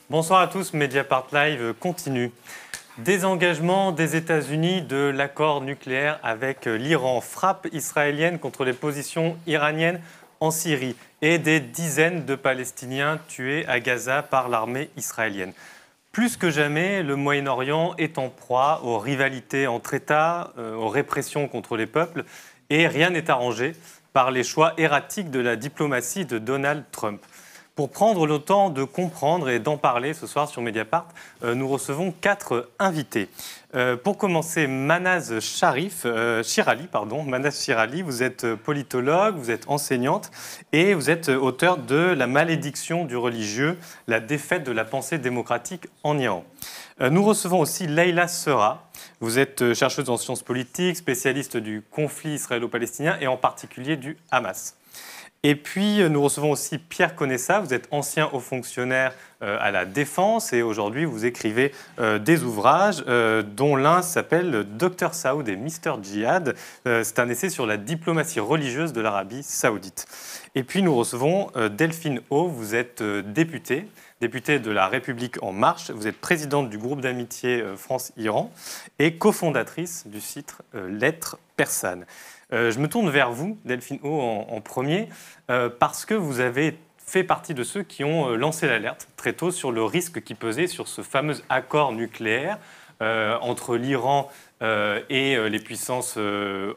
Bonsoir à tous, Mediapart Live continue. Désengagement des États-Unis de l'accord nucléaire avec l'Iran, frappe israélienne contre les positions iraniennes en Syrie et des dizaines de Palestiniens tués à Gaza par l'armée israélienne. Plus que jamais, le Moyen-Orient est en proie aux rivalités entre États, aux répressions contre les peuples, et rien n'est arrangé par les choix erratiques de la diplomatie de Donald Trump. Pour prendre le temps de comprendre et d'en parler ce soir sur Mediapart, nous recevons 4 invités. Pour commencer, Manaz Shirali, vous êtes politologue, vous êtes enseignante et vous êtes auteur de La malédiction du religieux, la défaite de la pensée démocratique en Iran. Nous recevons aussi Leïla Serra. Vous êtes chercheuse en sciences politiques, spécialiste du conflit israélo-palestinien et en particulier du Hamas. Et puis, nous recevons aussi Pierre Conessa. Vous êtes ancien haut fonctionnaire à la Défense et aujourd'hui, vous écrivez des ouvrages dont l'un s'appelle Dr Saoud et Mr Djihad. C'est un essai sur la diplomatie religieuse de l'Arabie saoudite. Et puis, nous recevons Delphine O. Vous êtes députée de la République En Marche. Vous êtes présidente du groupe d'amitié France-Iran et cofondatrice du site Lettres Persanes. Je me tourne vers vous, Delphine O, en premier, parce que vous avez fait partie de ceux qui ont lancé l'alerte très tôt sur le risque qui pesait sur ce fameux accord nucléaire entre l'Iran et les puissances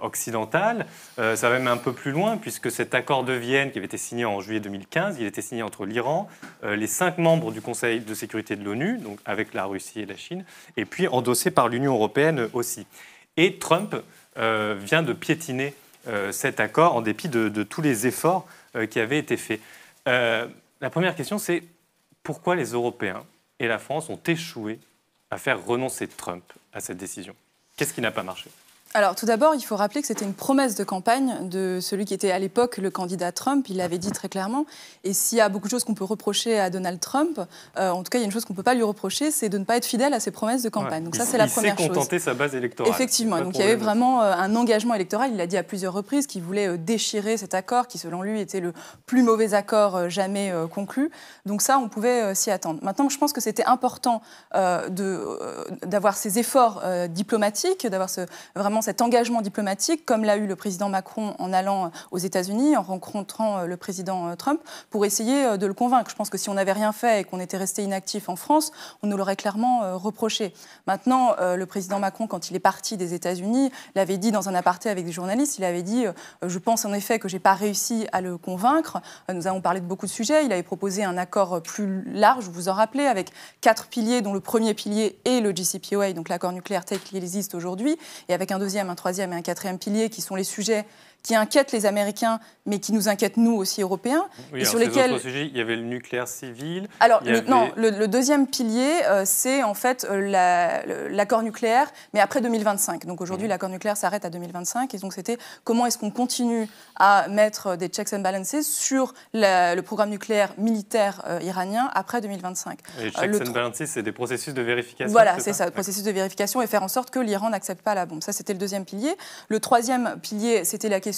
occidentales. Ça va même un peu plus loin, puisque cet accord de Vienne, qui avait été signé en juillet 2015, il était signé entre l'Iran, les 5 membres du Conseil de sécurité de l'ONU, donc avec la Russie et la Chine, et puis endossé par l'Union européenne aussi. Et Trump vient de piétiner cet accord en dépit de tous les efforts qui avaient été faits. La première question, c'est pourquoi les Européens et la France ont échoué à faire renoncer Trump à cette décision? Qu'est-ce qui n'a pas marché? Alors, tout d'abord, il faut rappeler que c'était une promesse de campagne de celui qui était à l'époque le candidat Trump. Il l'avait dit très clairement. Et s'il y a beaucoup de choses qu'on peut reprocher à Donald Trump, en tout cas, il y a une chose qu'on ne peut pas lui reprocher, c'est de ne pas être fidèle à ses promesses de campagne. Donc ça, c'est la première chose. Il s'est contenté sa base électorale. Effectivement. Donc il y avait vraiment un engagement électoral. Il l'a dit à plusieurs reprises qu'il voulait déchirer cet accord qui, selon lui, était le plus mauvais accord jamais conclu. Donc ça, on pouvait s'y attendre. Maintenant, je pense que c'était important d'avoir ces efforts diplomatiques, d'avoir vraiment cet engagement diplomatique, comme l'a eu le président Macron en allant aux États-Unis, en rencontrant le président Trump, pour essayer de le convaincre. Je pense que si on n'avait rien fait et qu'on était resté inactif en France, on nous l'aurait clairement reproché. Maintenant, le président Macron, quand il est parti des États-Unis, l'avait dit dans un aparté avec des journalistes, il avait dit « Je pense en effet que je n'ai pas réussi à le convaincre ». Nous avons parlé de beaucoup de sujets. Il avait proposé un accord plus large, vous vous en rappelez, avec 4 piliers, dont le premier pilier est le JCPOA, donc l'accord nucléaire tel qu'il existe aujourd'hui, et avec un deuxième, un troisième et un quatrième pilier qui sont les sujets qui inquiètent les Américains, mais qui nous inquiètent nous aussi Européens. Oui, et sur lesquels autres sujets, il y avait le nucléaire civil. Alors le deuxième pilier, c'est en fait l'accord nucléaire, mais après 2025. Donc aujourd'hui, l'accord nucléaire s'arrête à 2025, et donc c'était comment est-ce qu'on continue à mettre des checks and balances sur le programme nucléaire militaire iranien après 2025. Les checks and balances, c'est des processus de vérification. Voilà, c'est ça, le processus de vérification et faire en sorte que l'Iran n'accepte pas la bombe. Ça, c'était le deuxième pilier. Le troisième pilier, c'était la question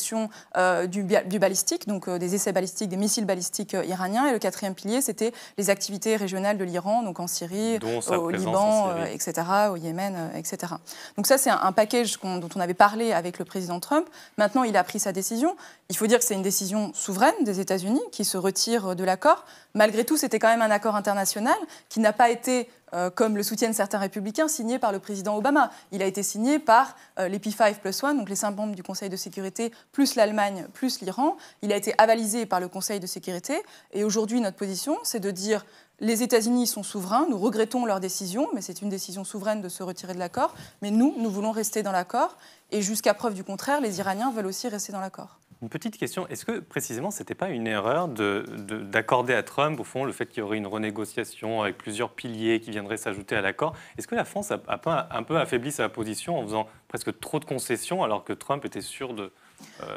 du balistique, donc des essais balistiques, des missiles balistiques iraniens. Et le quatrième pilier, c'était les activités régionales de l'Iran, donc en Syrie, au Liban, etc., au Yémen, etc. Donc ça, c'est un package dont on avait parlé avec le président Trump. Maintenant, il a pris sa décision. Il faut dire que c'est une décision souveraine des États-Unis qui se retire de l'accord. Malgré tout, c'était quand même un accord international qui n'a pas été, comme le soutiennent certains républicains, signé par le président Obama. Il a été signé par les P5+1, donc les 5 membres du Conseil de sécurité, plus l'Allemagne, plus l'Iran. Il a été avalisé par le Conseil de sécurité. Et aujourd'hui, notre position, c'est de dire les États-Unis sont souverains, nous regrettons leur décision, mais c'est une décision souveraine de se retirer de l'accord. Mais nous voulons rester dans l'accord. Et jusqu'à preuve du contraire, les Iraniens veulent aussi rester dans l'accord. Une petite question, est-ce que précisément ce n'était pas une erreur d'accorder à Trump, au fond, le fait qu'il y aurait une renégociation avec plusieurs piliers qui viendraient s'ajouter à l'accord? Est-ce que la France a un peu affaibli sa position en faisant presque trop de concessions alors que Trump était sûr de...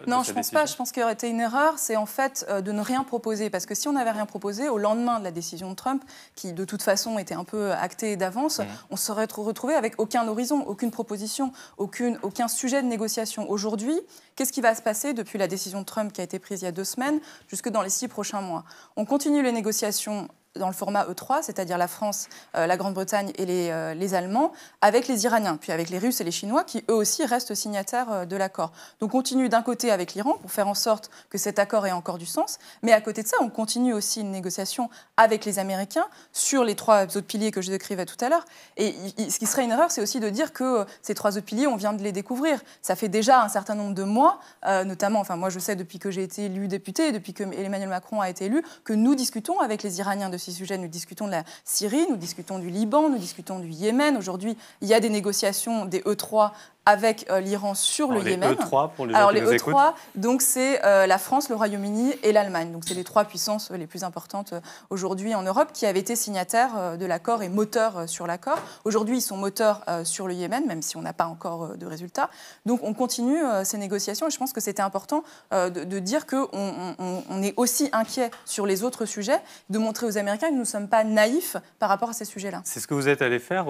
Non, je ne pense pas. Je pense qu'il aurait été une erreur, c'est en fait de ne rien proposer. Parce que si on n'avait rien proposé, au lendemain de la décision de Trump, qui de toute façon était un peu actée d'avance, on se serait retrouvé avec aucun horizon, aucune proposition, aucun sujet de négociation. Aujourd'hui, qu'est-ce qui va se passer depuis la décision de Trump qui a été prise il y a 2 semaines jusque dans les 6 prochains mois? On continue les négociations dans le format E3, c'est-à-dire la France, la Grande-Bretagne et les Allemands, avec les Iraniens, puis avec les Russes et les Chinois, qui eux aussi restent signataires de l'accord. Donc on continue d'un côté avec l'Iran pour faire en sorte que cet accord ait encore du sens, mais à côté de ça, on continue aussi une négociation avec les Américains sur les 3 autres piliers que je décrivais tout à l'heure. Et ce qui serait une erreur, c'est aussi de dire que ces 3 autres piliers, on vient de les découvrir. Ça fait déjà un certain nombre de mois, notamment, enfin moi je sais depuis que j'ai été élue députée, depuis que Emmanuel Macron a été élu, que nous discutons avec les Iraniens de ces sujets. Nous discutons de la Syrie, nous discutons du Liban, nous discutons du Yémen. Aujourd'hui, il y a des négociations des E3 avec l'Iran sur le Yémen. E3 pour les gens qui nous écoutent. Donc c'est la France, le Royaume-Uni et l'Allemagne. Donc c'est les 3 puissances les plus importantes aujourd'hui en Europe qui avaient été signataires de l'accord et moteurs sur l'accord. Aujourd'hui, ils sont moteurs sur le Yémen, même si on n'a pas encore de résultats. Donc on continue ces négociations et je pense que c'était important de dire qu'on est aussi inquiet sur les autres sujets, de montrer aux Américains que nous ne sommes pas naïfs par rapport à ces sujets-là. C'est ce que vous êtes allé faire,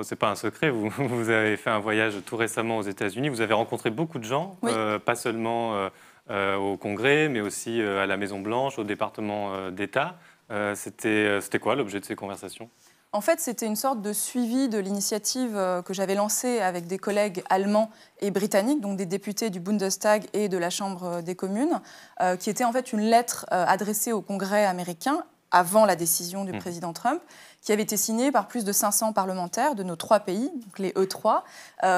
c'est pas un secret, vous avez fait un voyage tout récemment aux États-Unis. Vous avez rencontré beaucoup de gens, oui. Pas seulement au Congrès, mais aussi à la Maison-Blanche, au département d'État. C'était quoi l'objet de ces conversations ? En fait, c'était une sorte de suivi de l'initiative que j'avais lancée avec des collègues allemands et britanniques, donc des députés du Bundestag et de la Chambre des communes, qui était en fait une lettre adressée au Congrès américain avant la décision du président Trump, qui avait été signée par plus de 500 parlementaires de nos 3 pays, donc les E3,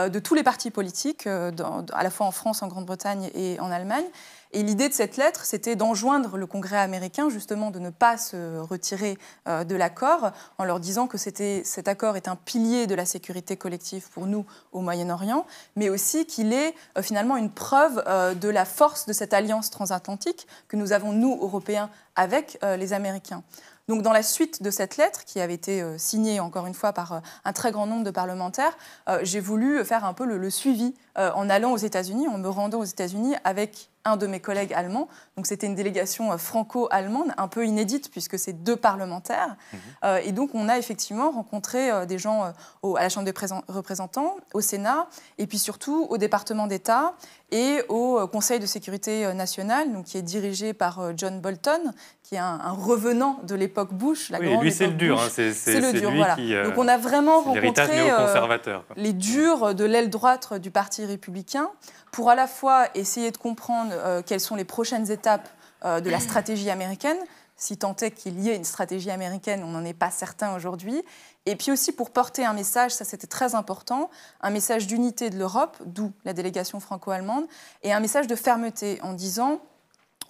de tous les partis politiques, à la fois en France, en Grande-Bretagne et en Allemagne. Et l'idée de cette lettre, c'était d'enjoindre le Congrès américain, justement, de ne pas se retirer de l'accord, en leur disant que cet accord est un pilier de la sécurité collective pour nous au Moyen-Orient, mais aussi qu'il est finalement une preuve de la force de cette alliance transatlantique que nous avons, nous, Européens, avec les Américains. Donc, dans la suite de cette lettre, qui avait été signée, encore une fois, par un très grand nombre de parlementaires, j'ai voulu faire un peu le suivi en allant aux États-Unis, en me rendant aux États-Unis avec un de mes collègues allemands. Donc, c'était une délégation franco-allemande, un peu inédite, puisque c'est 2 parlementaires. Et donc, on a effectivement rencontré des gens à la Chambre des représentants, au Sénat, et puis surtout au département d'État et au Conseil de sécurité nationale, donc, qui est dirigé par John Bolton, qui est un revenant de l'époque Bush. Oui, lui, c'est le dur. Hein, c'est le dur, lui voilà. qui... donc, on a vraiment rencontré les durs de l'aile droite du Parti républicain pour à la fois essayer de comprendre quelles sont les prochaines étapes de la stratégie américaine, si tant est qu'il y ait une stratégie américaine, on n'en est pas certain aujourd'hui, et puis aussi pour porter un message, ça c'était très important, un message d'unité de l'Europe, d'où la délégation franco-allemande, et un message de fermeté en disant...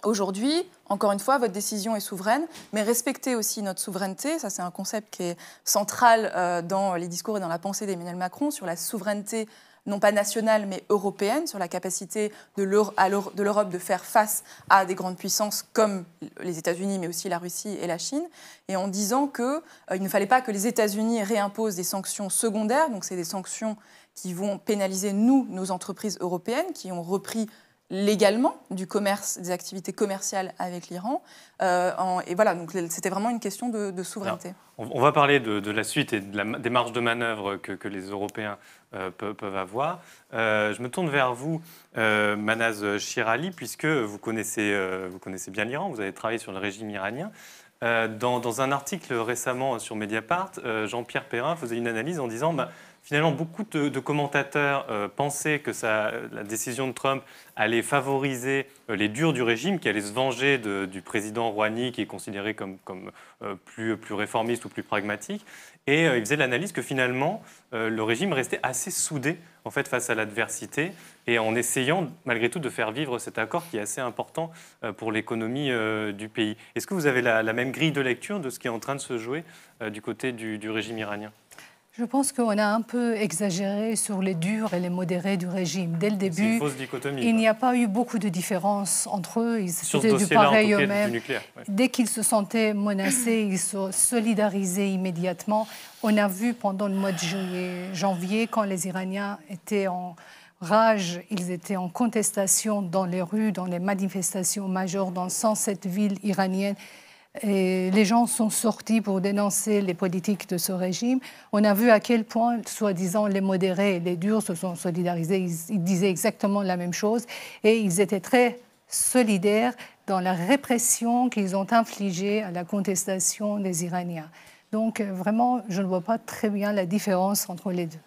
Aujourd'hui, encore une fois, votre décision est souveraine, mais respectez aussi notre souveraineté. Ça, c'est un concept qui est central dans les discours et dans la pensée d'Emmanuel Macron sur la souveraineté, non pas nationale, mais européenne, sur la capacité de l'Europe de faire face à des grandes puissances comme les États-Unis, mais aussi la Russie et la Chine, et en disant qu'il ne fallait pas que les États-Unis réimposent des sanctions secondaires, donc c'est des sanctions qui vont pénaliser nos entreprises européennes, qui ont repris légalement du commerce, des activités commerciales avec l'Iran. Et voilà, donc c'était vraiment une question de souveraineté. Alors, on va parler de la suite et des marges de manœuvre que les Européens peuvent avoir. Je me tourne vers vous, Manaz Shirali, puisque vous connaissez bien l'Iran, vous avez travaillé sur le régime iranien. Dans un article récemment sur Mediapart, Jean-Pierre Perrin faisait une analyse en disant... Finalement, beaucoup de commentateurs pensaient que la décision de Trump allait favoriser les durs du régime, qui allait se venger du président Rouhani, qui est considéré comme plus réformiste ou plus pragmatique. Et il faisait l'analyse que finalement, le régime restait assez soudé en fait, face à l'adversité, et en essayant malgré tout de faire vivre cet accord qui est assez important pour l'économie du pays. Est-ce que vous avez la même grille de lecture de ce qui est en train de se jouer du côté du régime iranien ? Je pense qu'on a un peu exagéré sur les durs et les modérés du régime. Dès le début, c'est une fausse dichotomie, il n'y a pas eu beaucoup de différence entre eux. Ils étaient du pareil eux-mêmes. Ouais. Dès qu'ils se sentaient menacés, ils se solidarisaient immédiatement. On a vu pendant le mois de janvier, quand les Iraniens étaient en rage, ils étaient en contestation dans les rues, dans les manifestations majeures dans 107 villes iraniennes. Et les gens sont sortis pour dénoncer les politiques de ce régime. On a vu à quel point, soi-disant, les modérés et les durs se sont solidarisés. Ils disaient exactement la même chose et ils étaient très solidaires dans la répression qu'ils ont infligée à la contestation des Iraniens. Donc vraiment, je ne vois pas très bien la différence entre les deux.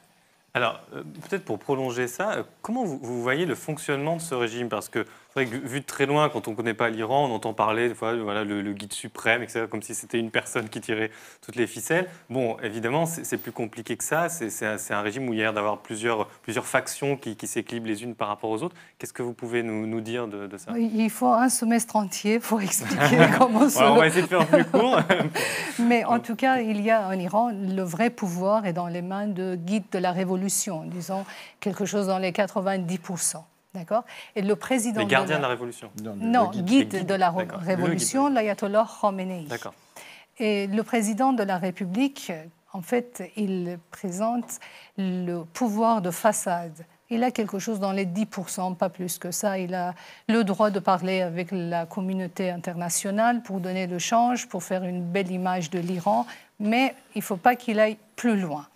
Alors, peut-être pour prolonger ça, comment vous voyez le fonctionnement de ce régime? Parce que c'est vrai que vu de très loin, quand on ne connaît pas l'Iran, on entend parler des fois, voilà, le guide suprême, etc., comme si c'était une personne qui tirait toutes les ficelles. Bon, évidemment, c'est plus compliqué que ça. C'est un régime où il y a l'air d'avoir plusieurs factions qui s'équilibrent les unes par rapport aux autres. Qu'est-ce que vous pouvez nous dire de ça? Il faut un semestre entier pour expliquer comment ça... On va essayer de faire plus court. Mais en tout cas, il y a en Iran, le vrai pouvoir est dans les mains de guides de la révolution, disons quelque chose dans les 90%. D'accord. Et le président les gardiens de la révolution. Non, guide de la révolution, l'ayatollah Khamenei. D'accord. Et le président de la République, en fait, il présente le pouvoir de façade. Il a quelque chose dans les 10%, pas plus que ça. Il a le droit de parler avec la communauté internationale pour donner le change, pour faire une belle image de l'Iran, mais il ne faut pas qu'il aille plus loin.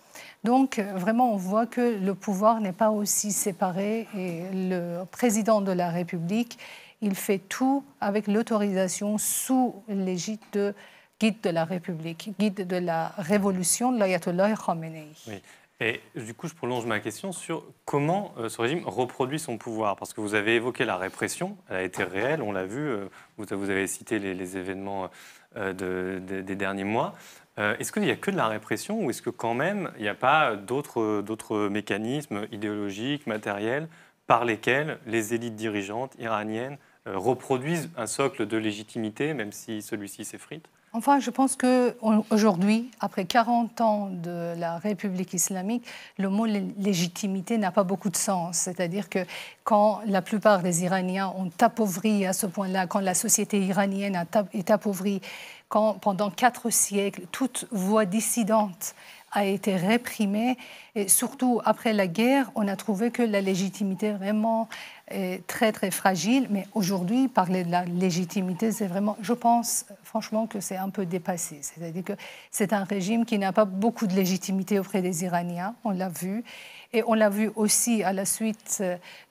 Donc, vraiment, on voit que le pouvoir n'est pas aussi séparé et le président de la République, il fait tout avec l'autorisation sous l'égide de guide de la République, guide de la révolution, l'ayatollah Khamenei. Oui. Et du coup, je prolonge ma question sur comment ce régime reproduit son pouvoir. Parce que vous avez évoqué la répression, elle a été réelle, on l'a vu, vous avez cité les événements des derniers mois. Est-ce qu'il n'y a que de la répression ou est-ce que quand même il n'y a pas d'autres mécanismes idéologiques, matériels, par lesquels les élites dirigeantes iraniennes reproduisent un socle de légitimité, même si celui-ci s'effrite? Enfin, je pense qu'aujourd'hui, après 40 ans de la République islamique, le mot légitimité n'a pas beaucoup de sens. C'est-à-dire que quand la plupart des Iraniens ont appauvri à ce point-là, quand la société iranienne est appauvrie, quand pendant 4 siècles, toute voix dissidente a été réprimée, et surtout après la guerre, on a trouvé que la légitimité vraiment est très très fragile. Mais aujourd'hui, parler de la légitimité, c'est vraiment, je pense franchement que c'est un peu dépassé. C'est-à-dire que c'est un régime qui n'a pas beaucoup de légitimité auprès des Iraniens, on l'a vu. Et on l'a vu aussi à la suite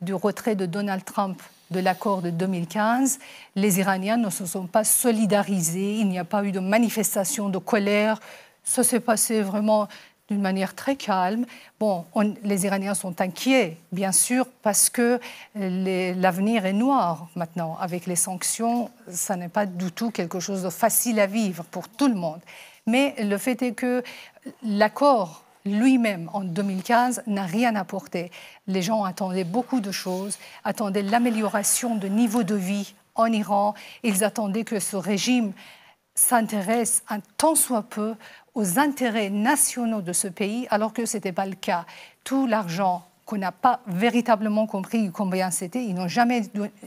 du retrait de Donald Trump de l'accord de 2015. Les Iraniens ne se sont pas solidarisés, il n'y a pas eu de manifestation de colère. Ça s'est passé vraiment d'une manière très calme. Bon, les Iraniens sont inquiets, bien sûr, parce que l'avenir est noir maintenant. Avec les sanctions, ça n'est pas du tout quelque chose de facile à vivre pour tout le monde. Mais le fait est que l'accord lui-même, en 2015, n'a rien apporté. Les gens attendaient beaucoup de choses, attendaient l'amélioration de niveau de vie en Iran. Ils attendaient que ce régime s'intéresse un tant soit peu aux intérêts nationaux de ce pays, alors que ce n'était pas le cas. Tout l'argent qu'on n'a pas véritablement compris combien c'était, ils n'ont jamais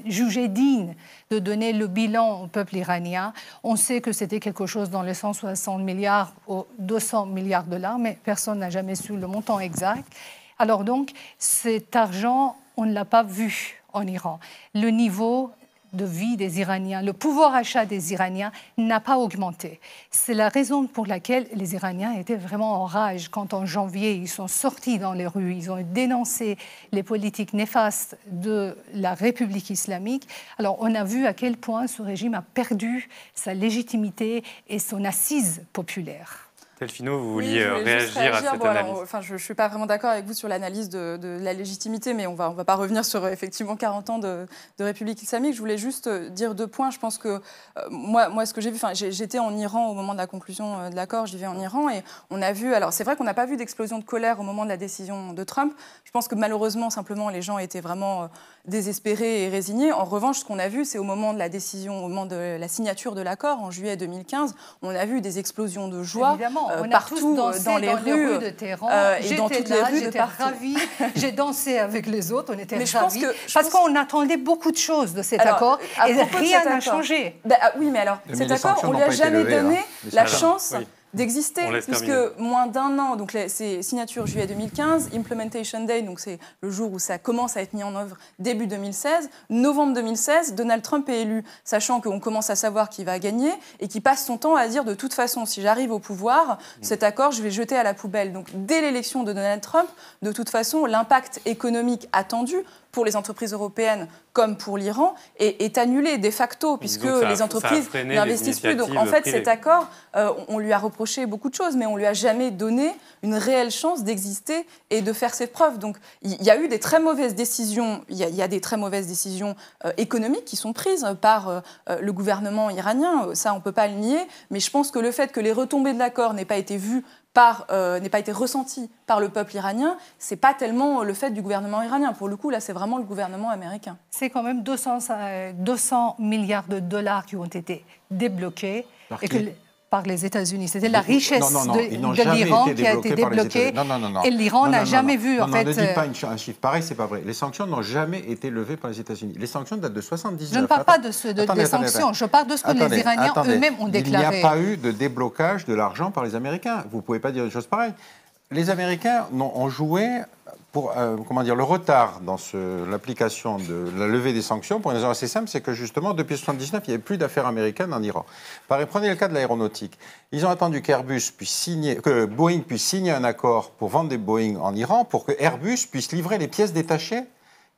jugé digne de donner le bilan au peuple iranien. On sait que c'était quelque chose dans les 160 milliards aux 200 milliards de dollars, mais personne n'a jamais su le montant exact. Alors donc, cet argent, on ne l'a pas vu en Iran. Le niveau de vie des Iraniens, le pouvoir d'achat des Iraniens n'a pas augmenté. C'est la raison pour laquelle les Iraniens étaient vraiment en rage quand en janvier, ils sont sortis dans les rues, ils ont dénoncé les politiques néfastes de la République islamique. Alors on a vu à quel point ce régime a perdu sa légitimité et son assise populaire. Delphino, vous vouliez réagir à cette analyse. Je ne suis pas vraiment d'accord avec vous sur l'analyse de la légitimité, mais on va pas revenir sur effectivement 40 ans de République islamique. Je voulais juste dire 2 points. Je pense que moi, ce que j'ai vu, j'étais en Iran au moment de la conclusion de l'accord, j'y vais en Iran, et on a vu, alors c'est vrai qu'on n'a pas vu d'explosion de colère au moment de la décision de Trump. Je pense que malheureusement, simplement, les gens étaient vraiment désespérés et résignés. En revanche, ce qu'on a vu, c'est au moment de la décision, au moment de la signature de l'accord, en juillet 2015, on a vu des explosions de joie. Évidemment. On a partout tous dansé dans les rues de Téhéran. Et dans toutes les rues de j'étais partout. ravie. J'ai dansé avec les autres, on était mais ravis. Parce qu'on attendait beaucoup de choses de cet accord et rien n'a changé. Oui, mais alors, cet accord, on ne lui a jamais donné la chance d'exister, puisque moins d'1 an, donc c'est signature juillet 2015, Implementation Day, donc c'est le jour où ça commence à être mis en œuvre début 2016, novembre 2016, Donald Trump est élu, sachant qu'on commence à savoir qui va gagner et qui passe son temps à dire de toute façon, si j'arrive au pouvoir, cet accord, je vais jeter à la poubelle. Donc dès l'élection de Donald Trump, de toute façon, l'impact économique attendu, pour les entreprises européennes comme pour l'Iran, est annulé de facto, puisque les entreprises n'investissent plus. Donc en fait, cet accord, on lui a reproché beaucoup de choses, mais on lui a jamais donné une réelle chance d'exister et de faire ses preuves. Donc il y a eu des très mauvaises décisions, il y a des très mauvaises décisions économiques qui sont prises par le gouvernement iranien, ça on ne peut pas le nier, mais je pense que le fait que les retombées de l'accord n'aient pas été vues n'ait pas été ressenti par le peuple iranien, c'est pas tellement le fait du gouvernement iranien. Pour le coup, là, c'est vraiment le gouvernement américain. C'est quand même 200 milliards de dollars qui ont été débloqués par les États-Unis. C'était la richesse de l'Iran qui a été débloquée. Et l'Iran n'a jamais vu, en fait... Ne dites pas un chiffre pareil, c'est pas vrai. Les sanctions n'ont jamais été levées par les États-Unis. Les sanctions datent de 1979. Je ne parle pas des sanctions, je parle de ce que les Iraniens eux-mêmes ont déclaré. Il n'y a pas eu de déblocage de l'argent par les Américains. Vous ne pouvez pas dire une chose pareille. Les Américains ont joué pour le retard dans l'application de la levée des sanctions pour une raison assez simple, c'est que justement depuis 1979, il n'y avait plus d'affaires américaines en Iran. Prenez le cas de l'aéronautique. Ils ont attendu que Boeing puisse signer un accord pour vendre des Boeing en Iran pour que Airbus puisse livrer les pièces détachées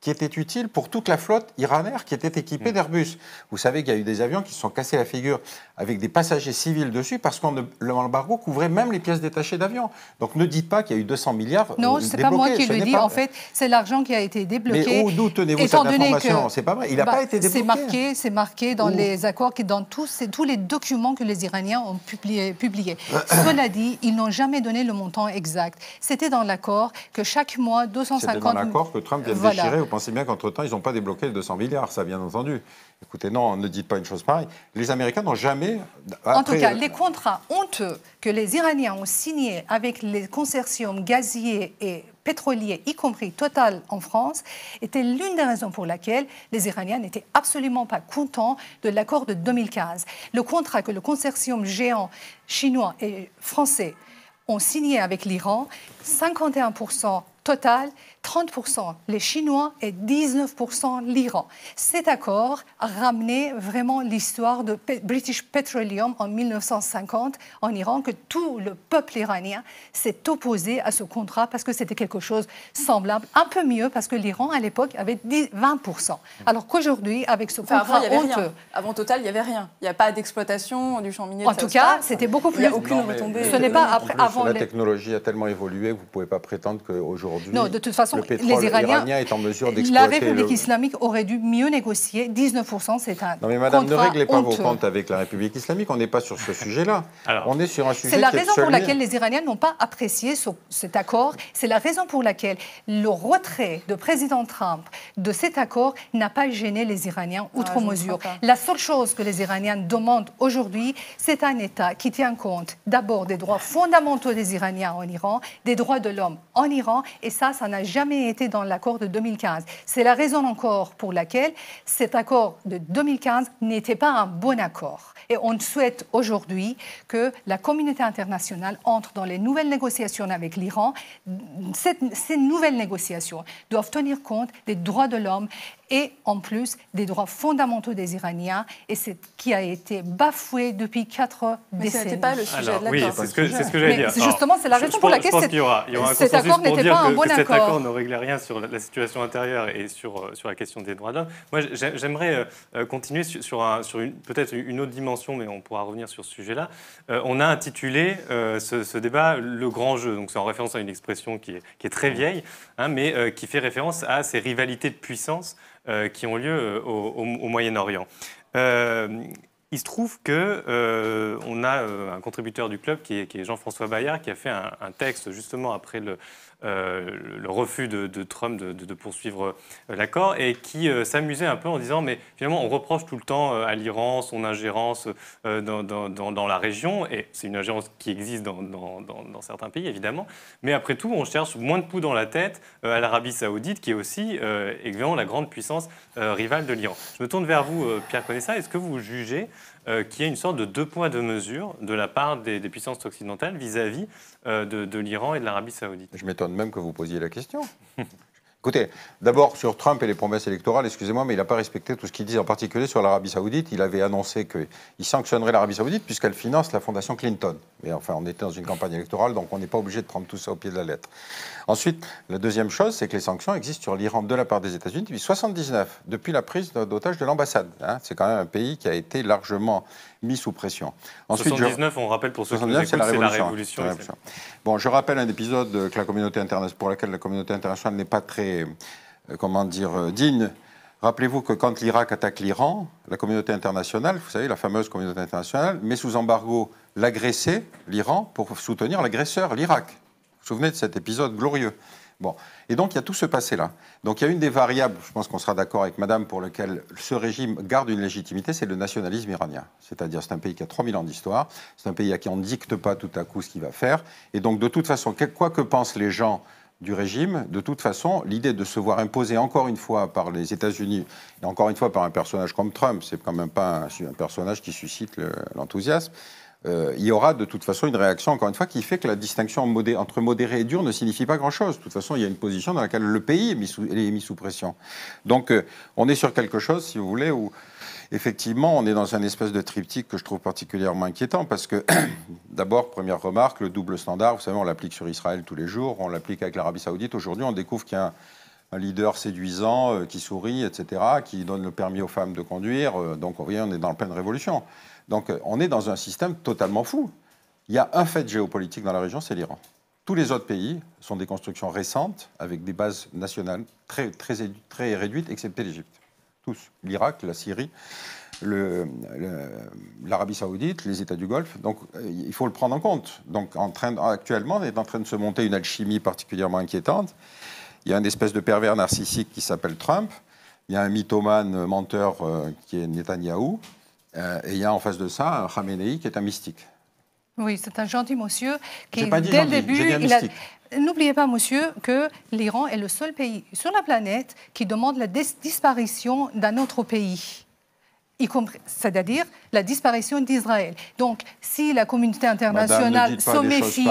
qui était utile pour toute la flotte iranienne qui était équipée d'Airbus. Vous savez qu'il y a eu des avions qui se sont cassés la figure avec des passagers civils dessus parce que l'embargo couvrait même les pièces détachées d'avions. Donc ne dites pas qu'il y a eu 200 milliards Non, ce n'est pas moi qui le dis. En fait, c'est l'argent qui a été débloqué. Mais d'où tenez-vous cette information? C'est pas vrai. Il n'a pas été débloqué. C'est marqué dans les accords, dans tous les documents que les Iraniens ont publiés. Cela dit, ils n'ont jamais donné le montant exact. C'était dans l'accord que chaque mois, 250... C'était dans l'accord que Trump vient de déchirer. Vous pensez bien qu'entre-temps, ils n'ont pas débloqué les 200 milliards, ça, bien entendu. Écoutez, non, ne dites pas une chose pareille. Les Américains n'ont jamais... En tout cas, les contrats honteux que les Iraniens ont signés avec les consortiums gaziers et pétroliers, y compris Total en France, étaient l'une des raisons pour laquelle les Iraniens n'étaient absolument pas contents de l'accord de 2015. Le contrat que le consortium géant chinois et français ont signé avec l'Iran, 51% Total, 30% les Chinois et 19% l'Iran. Cet accord a ramené vraiment l'histoire de British Petroleum en 1950 en Iran, que tout le peuple iranien s'est opposé à ce contrat parce que c'était quelque chose semblable, un peu mieux parce que l'Iran à l'époque avait 20%. Alors qu'aujourd'hui, avec ce contrat honteux... Avant Total, il n'y avait rien. Il n'y a pas d'exploitation du champ minier. En tout cas, c'était beaucoup plus... Il n'y a aucune retombée. Ce n'est pas après... La technologie a tellement évolué que vous ne pouvez pas prétendre qu'aujourd'hui... Non, de toute façon, le pétrole iranien est en mesure d'exploiter... La République islamique aurait dû mieux négocier. 19%, c'est un Non mais madame, ne réglez pas honteux. vos comptes avec la République islamique. On n'est pas sur ce sujet-là. On est sur un sujet C'est la raison pour laquelle les Iraniens n'ont pas apprécié cet accord. C'est la raison pour laquelle le retrait de président Trump de cet accord n'a pas gêné les Iraniens outre mesure. La seule chose que les Iraniens demandent aujourd'hui, c'est un État qui tient compte d'abord des droits fondamentaux des Iraniens en Iran, des droits de l'homme en Iran, et ça n'a jamais été dans l'accord de 2015. C'est la raison encore pour laquelle cet accord de 2015 n'était pas un bon accord. Et on souhaite aujourd'hui que la communauté internationale entre dans les nouvelles négociations avec l'Iran. Ces nouvelles négociations doivent tenir compte des droits de l'homme et en plus des droits fondamentaux des Iraniens, et c'est qui a été bafoué depuis 4 décennies. Mais ce n'était pas le sujet de l'accord. Oui, c'est ce que j'allais dire. Justement, c'est la raison pour laquelle cet accord n'était pas un bon accord. Cet accord ne réglait rien sur la situation intérieure et sur la question des droits de l'homme. Moi, j'aimerais continuer sur peut-être une autre dimension, mais on pourra revenir sur ce sujet-là. On a intitulé ce débat « Le grand jeu ». Donc, c'est en référence à une expression qui est très vieille, mais qui fait référence à ces rivalités de puissance qui ont lieu au Moyen-Orient. Il se trouve qu'on a un contributeur du club qui est Jean-François Bayard, qui a fait un texte justement après le refus de Trump de poursuivre l'accord, et qui s'amusait un peu en disant mais finalement on reproche tout le temps à l'Iran son ingérence dans la région, et c'est une ingérence qui existe dans certains pays évidemment, mais après tout on cherche moins de poux dans la tête à l'Arabie Saoudite, qui est aussi évidemment la grande puissance rivale de l'Iran. Je me tourne vers vous, Pierre Conessa. Est-ce que vous jugez qu'il y a une sorte de deux poids deux mesures de la part des puissances occidentales vis-à-vis de l'Iran et de l'Arabie Saoudite? Je m'étonne même que vous posiez la question. Écoutez, d'abord sur Trump et les promesses électorales, excusez-moi, mais il n'a pas respecté tout ce qu'il dit, en particulier sur l'Arabie Saoudite. Il avait annoncé qu'il sanctionnerait l'Arabie Saoudite puisqu'elle finance la fondation Clinton. Mais enfin, on était dans une campagne électorale, donc on n'est pas obligé de prendre tout ça au pied de la lettre. Ensuite, la deuxième chose, c'est que les sanctions existent sur l'Iran de la part des États-Unis depuis 1979, depuis la prise d'otage de l'ambassade. Hein. C'est quand même un pays qui a été largement mis sous pression. Ensuite, 79, on rappelle pour ceux qui nous écoutent, c'est la révolution. Bon, je rappelle un épisode pour lequel la communauté internationale n'est pas très, digne. Rappelez-vous que quand l'Irak attaque l'Iran, la communauté internationale, vous savez, la fameuse communauté internationale, met sous embargo l'agressé, l'Iran, pour soutenir l'agresseur, l'Irak. Vous vous souvenez de cet épisode glorieux? Bon. Et donc, il y a tout ce passé-là. Donc, il y a une des variables, je pense qu'on sera d'accord avec madame, pour lequel ce régime garde une légitimité, c'est le nationalisme iranien. C'est-à-dire, c'est un pays qui a 3000 ans d'histoire, c'est un pays à qui on ne dicte pas tout à coup ce qu'il va faire. Et donc, de toute façon, quoi que pensent les gens du régime, de toute façon, l'idée de se voir imposer encore une fois par les États-Unis, et encore une fois par un personnage comme Trump, c'est quand même pas un personnage qui suscite l'enthousiasme, il y aura de toute façon une réaction, encore une fois, qui fait que la distinction entre modéré et dur ne signifie pas grand-chose. De toute façon, il y a une position dans laquelle le pays est mis sous pression. Donc, on est sur quelque chose, si vous voulez, où, effectivement, on est dans un espèce de triptyque que je trouve particulièrement inquiétant, parce que, d'abord, première remarque, le double standard, vous savez, on l'applique sur Israël tous les jours, on l'applique avec l'Arabie Saoudite. Aujourd'hui, on découvre qu'il y a un leader séduisant, qui sourit, etc., qui donne le permis aux femmes de conduire. Donc, vous voyez, on est dans la pleine révolution. Donc, on est dans un système totalement fou. Il y a un fait géopolitique dans la région, c'est l'Iran. Tous les autres pays sont des constructions récentes, avec des bases nationales très, très, très réduites, excepté l'Égypte. Tous. L'Irak, la Syrie, l'Arabie Saoudite, les États du Golfe. Donc, il faut le prendre en compte. Donc, actuellement, on est en train de se monter une alchimie particulièrement inquiétante. Il y a une espèce de pervers narcissique qui s'appelle Trump. Il y a un mythomane menteur qui est Netanyahou. Et il y a en face de ça un Khamenei qui est un mystique. Oui, c'est un gentil monsieur qui, pas dit dès gentil, le début, j'ai dit un mystique. N'oubliez pas, monsieur, que l'Iran est le seul pays sur la planète qui demande la disparition d'un autre pays, c'est-à-dire la disparition d'Israël. Donc, si la communauté internationale se méfie...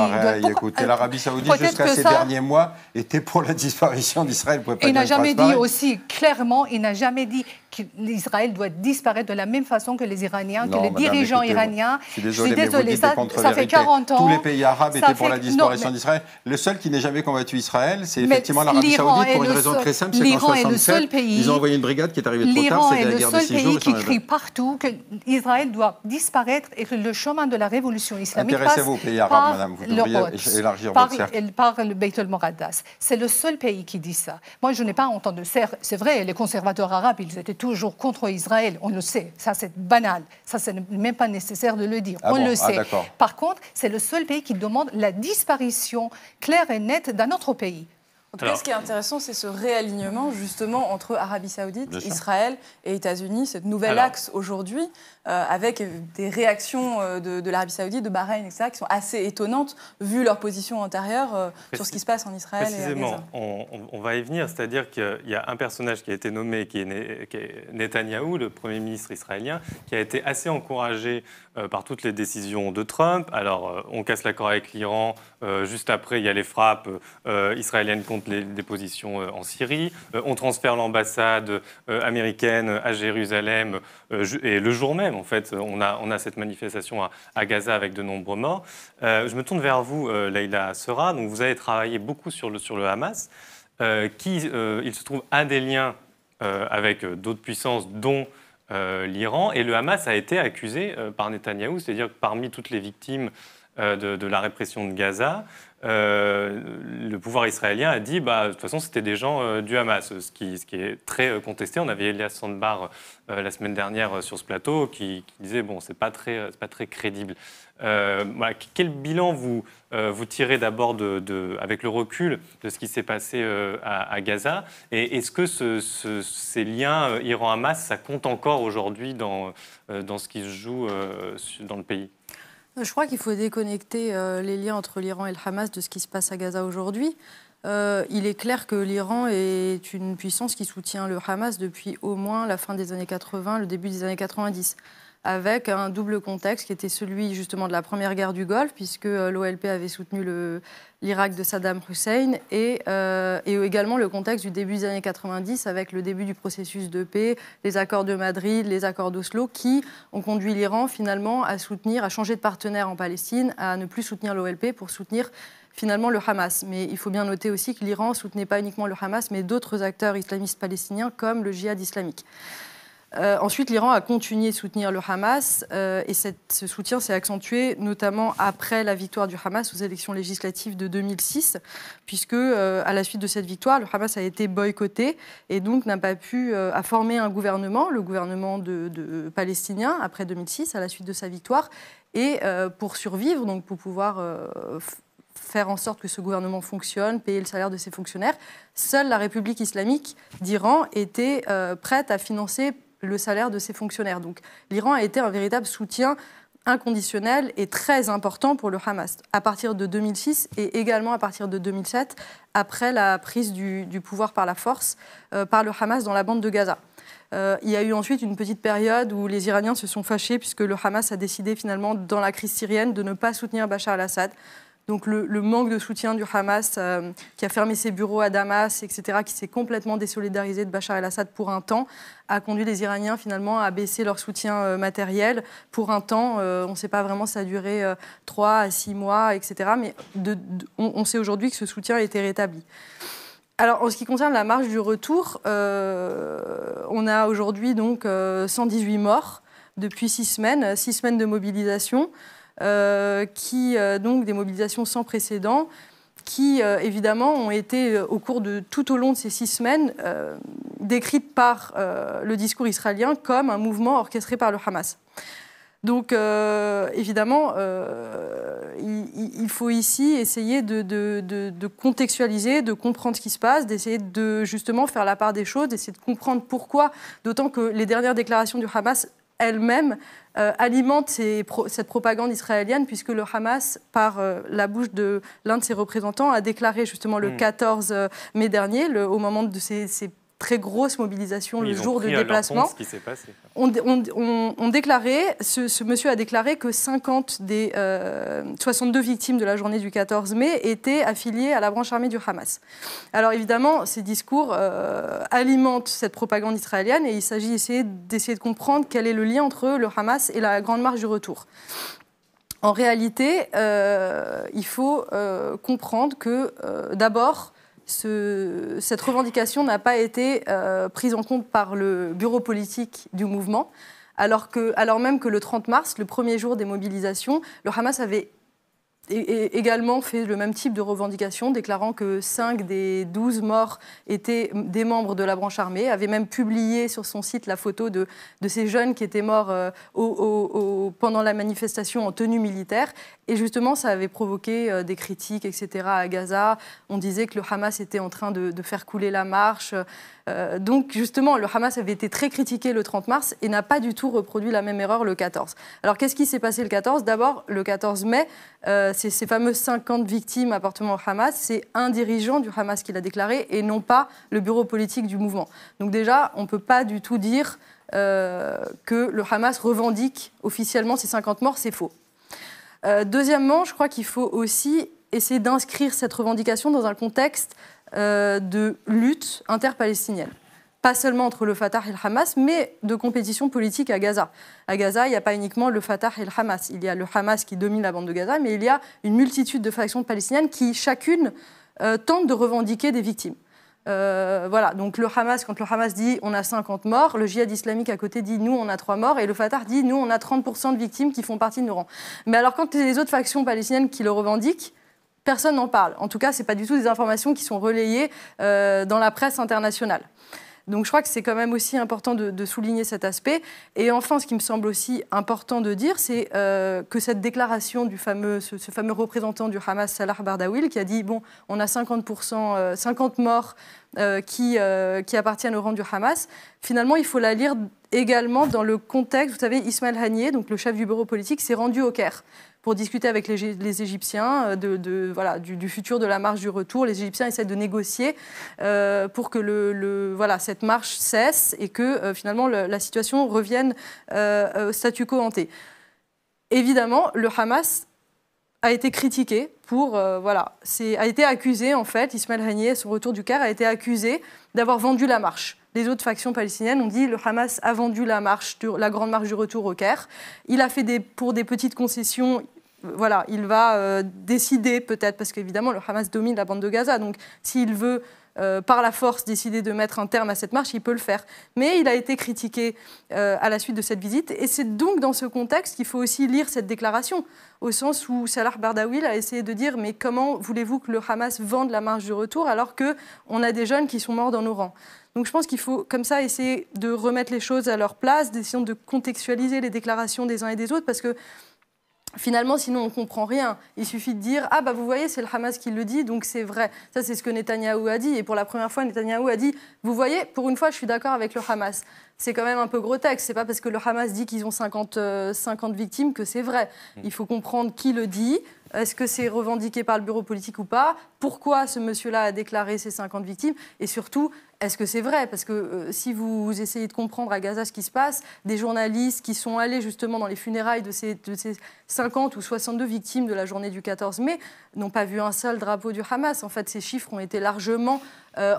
Écoutez, l'Arabie Saoudite, jusqu'à ces derniers mois, était pour la disparition d'Israël. Il n'a jamais dit aussi clairement, il n'a jamais dit qu'Israël doit disparaître de la même façon que les Iraniens, que les dirigeants iraniens. Je suis désolé, ça fait 40 ans. Tous les pays arabes étaient pour la disparition d'Israël. Le seul qui n'ait jamais combattu Israël, c'est effectivement l'Arabie Saoudite, pour une raison très simple, c'est qu'en 1967, ils ont envoyé une brigade qui est arrivée trop tard, c'est la guerre de 6 jours. L'Iran est le seul pays qui crie partout qu'Israël doit disparaître et que le chemin de la révolution islamique passe Intéressez-vous aux pays arabes, madame, vous devriez élargir votre cercle. Par le Beit el-Moqaddas. C'est le seul pays qui dit ça. Moi, je n'ai pas entendu. C'est vrai, les conservateurs arabes, ils étaient toujours contre Israël, on le sait. Ça, c'est banal. Ça, c'est même pas nécessaire de le dire. On le sait. Par contre, c'est le seul pays qui demande la disparition claire et nette d'un autre pays. En tout cas, ce qui est intéressant, c'est ce réalignement justement entre Arabie Saoudite, Israël et États-Unis, cette nouvelle axe aujourd'hui, avec des réactions de l'Arabie Saoudite, de Bahreïn, etc., qui sont assez étonnantes vu leur position antérieure sur ce qui se passe en Israël et à Gaza. On va y venir, c'est-à-dire qu'il y a un personnage qui a été nommé, qui est Netanyahou, le Premier ministre israélien, qui a été assez encouragé par toutes les décisions de Trump. Alors, on casse l'accord avec l'Iran, juste après, il y a les frappes israéliennes contre des positions en Syrie. On transfère l'ambassade américaine à Jérusalem et le jour même, en fait, on a cette manifestation à Gaza avec de nombreux morts. Je me tourne vers vous, Leïla Serra. Donc, vous avez travaillé beaucoup sur le Hamas, qui, il se trouve, a des liens avec d'autres puissances, dont l'Iran. Et le Hamas a été accusé par Netanyahou, c'est-à-dire que parmi toutes les victimes de la répression de Gaza, le pouvoir israélien a dit de toute façon c'était des gens du Hamas, ce qui est très contesté. On avait Elias Sandbar la semaine dernière sur ce plateau qui disait c'est pas très crédible. Quel bilan vous tirez d'abord avec le recul de ce qui s'est passé à Gaza, et est-ce que ces liens Iran-Hamas, ça compte encore aujourd'hui dans ce qui se joue dans le pays? Je crois qu'il faut déconnecter les liens entre l'Iran et le Hamas de ce qui se passe à Gaza aujourd'hui. Il est clair que l'Iran est une puissance qui soutient le Hamas depuis au moins la fin des années 80, le début des années 90. avec un double contexte qui était celui justement de la première guerre du Golfe, puisque l'OLP avait soutenu l'Irak de Saddam Hussein, et également le contexte du début des années 90, avec le début du processus de paix, les accords de Madrid, les accords d'Oslo, qui ont conduit l'Iran finalement à changer de partenaire en Palestine, à ne plus soutenir l'OLP pour soutenir finalement le Hamas. Mais il faut bien noter aussi que l'Iran ne soutenait pas uniquement le Hamas, mais d'autres acteurs islamistes palestiniens comme le djihad islamique. Ensuite, l'Iran a continué de soutenir le Hamas et ce soutien s'est accentué notamment après la victoire du Hamas aux élections législatives de 2006, puisque à la suite de cette victoire, le Hamas a été boycotté et donc n'a pas pu former un gouvernement, le gouvernement de palestinien après 2006, à la suite de sa victoire. Et pour survivre, donc pour pouvoir faire en sorte que ce gouvernement fonctionne, payer le salaire de ses fonctionnaires, seule la République islamique d'Iran était prête à financer le salaire de ses fonctionnaires. Donc l'Iran a été un véritable soutien inconditionnel et très important pour le Hamas, à partir de 2006 et également à partir de 2007, après la prise du pouvoir par la force par le Hamas dans la bande de Gaza. Il y a eu ensuite une petite période où les Iraniens se sont fâchés puisque le Hamas a décidé finalement, dans la crise syrienne, de ne pas soutenir Bachar al-Assad. Donc le manque de soutien du Hamas, qui a fermé ses bureaux à Damas, etc., qui s'est complètement désolidarisé de Bachar el-Assad pour un temps, a conduit les Iraniens finalement à baisser leur soutien matériel pour un temps. On ne sait pas vraiment si ça a duré 3 à 6 mois, etc. Mais on sait aujourd'hui que ce soutien a été rétabli. Alors, en ce qui concerne la marche du retour, on a aujourd'hui donc 118 morts depuis 6 semaines de mobilisation. Donc des mobilisations sans précédent, qui évidemment ont été tout au long de ces 6 semaines décrites par le discours israélien comme un mouvement orchestré par le Hamas. Donc évidemment, il faut ici essayer de contextualiser, de comprendre ce qui se passe, d'essayer de justement faire la part des choses, d'essayer de comprendre pourquoi, d'autant que les dernières déclarations du Hamas elle-même alimente cette propagande israélienne, puisque le Hamas, par la bouche de l'un de ses représentants, a déclaré justement le 14 mai dernier, au moment de ces très grosses mobilisations, le jour de déplacement. Ce qui s'est passé. Ce monsieur a déclaré que 50 des 62 victimes de la journée du 14 mai étaient affiliées à la branche armée du Hamas. Alors évidemment, ces discours alimentent cette propagande israélienne et il s'agit d'essayer de comprendre quel est le lien entre le Hamas et la Grande Marche du Retour. En réalité, il faut comprendre que d'abord, cette revendication n'a pas été prise en compte par le bureau politique du mouvement, alors même que le 30 mars, le premier jour des mobilisations, le Hamas avait également fait le même type de revendication, déclarant que 5 des 12 morts étaient des membres de la branche armée, avait même publié sur son site la photo de ces jeunes qui étaient morts pendant la manifestation en tenue militaire. Et justement, ça avait provoqué des critiques, etc. à Gaza. On disait que le Hamas était en train de faire couler la marche. Donc justement, le Hamas avait été très critiqué le 30 mars et n'a pas du tout reproduit la même erreur le 14. Alors qu'est-ce qui s'est passé le 14 ? D'abord, le 14 mai, c'est ces fameuses 50 victimes appartenant au Hamas, c'est un dirigeant du Hamas qui l'a déclaré et non pas le bureau politique du mouvement. Donc déjà, on ne peut pas du tout dire que le Hamas revendique officiellement ces 50 morts, c'est faux. Deuxièmement, je crois qu'il faut aussi essayer d'inscrire cette revendication dans un contexte de lutte interpalestinienne. Pas seulement entre le Fatah et le Hamas, mais de compétition politique à Gaza. À Gaza, il n'y a pas uniquement le Fatah et le Hamas. Il y a le Hamas qui domine la bande de Gaza, mais il y a une multitude de factions palestiniennes qui, chacune, tentent de revendiquer des victimes. Voilà, donc le Hamas, quand le Hamas dit on a 50 morts, le djihad islamique à côté dit nous on a 3 morts, et le Fatah dit nous on a 30% de victimes qui font partie de nos rangs. Mais alors quand les autres factions palestiniennes qui le revendiquent, personne n'en parle. En tout cas, ce n'est pas du tout des informations qui sont relayées dans la presse internationale. Donc je crois que c'est quand même aussi important de souligner cet aspect. Et enfin, ce qui me semble aussi important de dire, c'est que cette déclaration du ce fameux représentant du Hamas, Salah Bardawil, qui a dit bon, on a 50 morts qui appartiennent au rang du Hamas, finalement, il faut la lire également dans le contexte. Vous savez, Ismaël Haniyeh, donc le chef du bureau politique, s'est rendu au Caire pour discuter avec les Égyptiens du futur de la marche du retour. Les Égyptiens essaient de négocier pour que cette marche cesse et que finalement la situation revienne au statu quo ante. Évidemment, le Hamas a été critiqué a été accusé en fait, Ismaël Haniyeh, à son retour du Caire, a été accusé d'avoir vendu la marche. Les autres factions palestiniennes ont dit le Hamas a vendu la grande marche du retour au Caire. Il a fait pour des petites concessions. Voilà, il va décider peut-être, parce qu'évidemment le Hamas domine la bande de Gaza, donc s'il veut par la force décider de mettre un terme à cette marche, il peut le faire. Mais il a été critiqué à la suite de cette visite, et c'est donc dans ce contexte qu'il faut aussi lire cette déclaration, au sens où Salah Bardawil a essayé de dire « mais comment voulez-vous que le Hamas vende la marche du retour alors qu'on a des jeunes qui sont morts dans nos rangs ?» Donc je pense qu'il faut comme ça essayer de remettre les choses à leur place, d'essayer de contextualiser les déclarations des uns et des autres, parce que finalement, sinon, on ne comprend rien. Il suffit de dire « Ah, bah vous voyez, c'est le Hamas qui le dit, donc c'est vrai ». Ça, c'est ce que Netanyahou a dit. Et pour la première fois, Netanyahou a dit « Vous voyez, pour une fois, je suis d'accord avec le Hamas ». C'est quand même un peu grotesque. Ce n'est pas parce que le Hamas dit qu'ils ont 50 victimes que c'est vrai. Il faut comprendre qui le dit. Est-ce que c'est revendiqué par le bureau politique ou pas? Pourquoi ce monsieur-là a déclaré ces 50 victimes? Et surtout, est-ce que c'est vrai? Parce que si vous essayez de comprendre à Gaza ce qui se passe, des journalistes qui sont allés justement dans les funérailles de ces 50 ou 62 victimes de la journée du 14 mai n'ont pas vu un seul drapeau du Hamas. En fait, ces chiffres ont été largement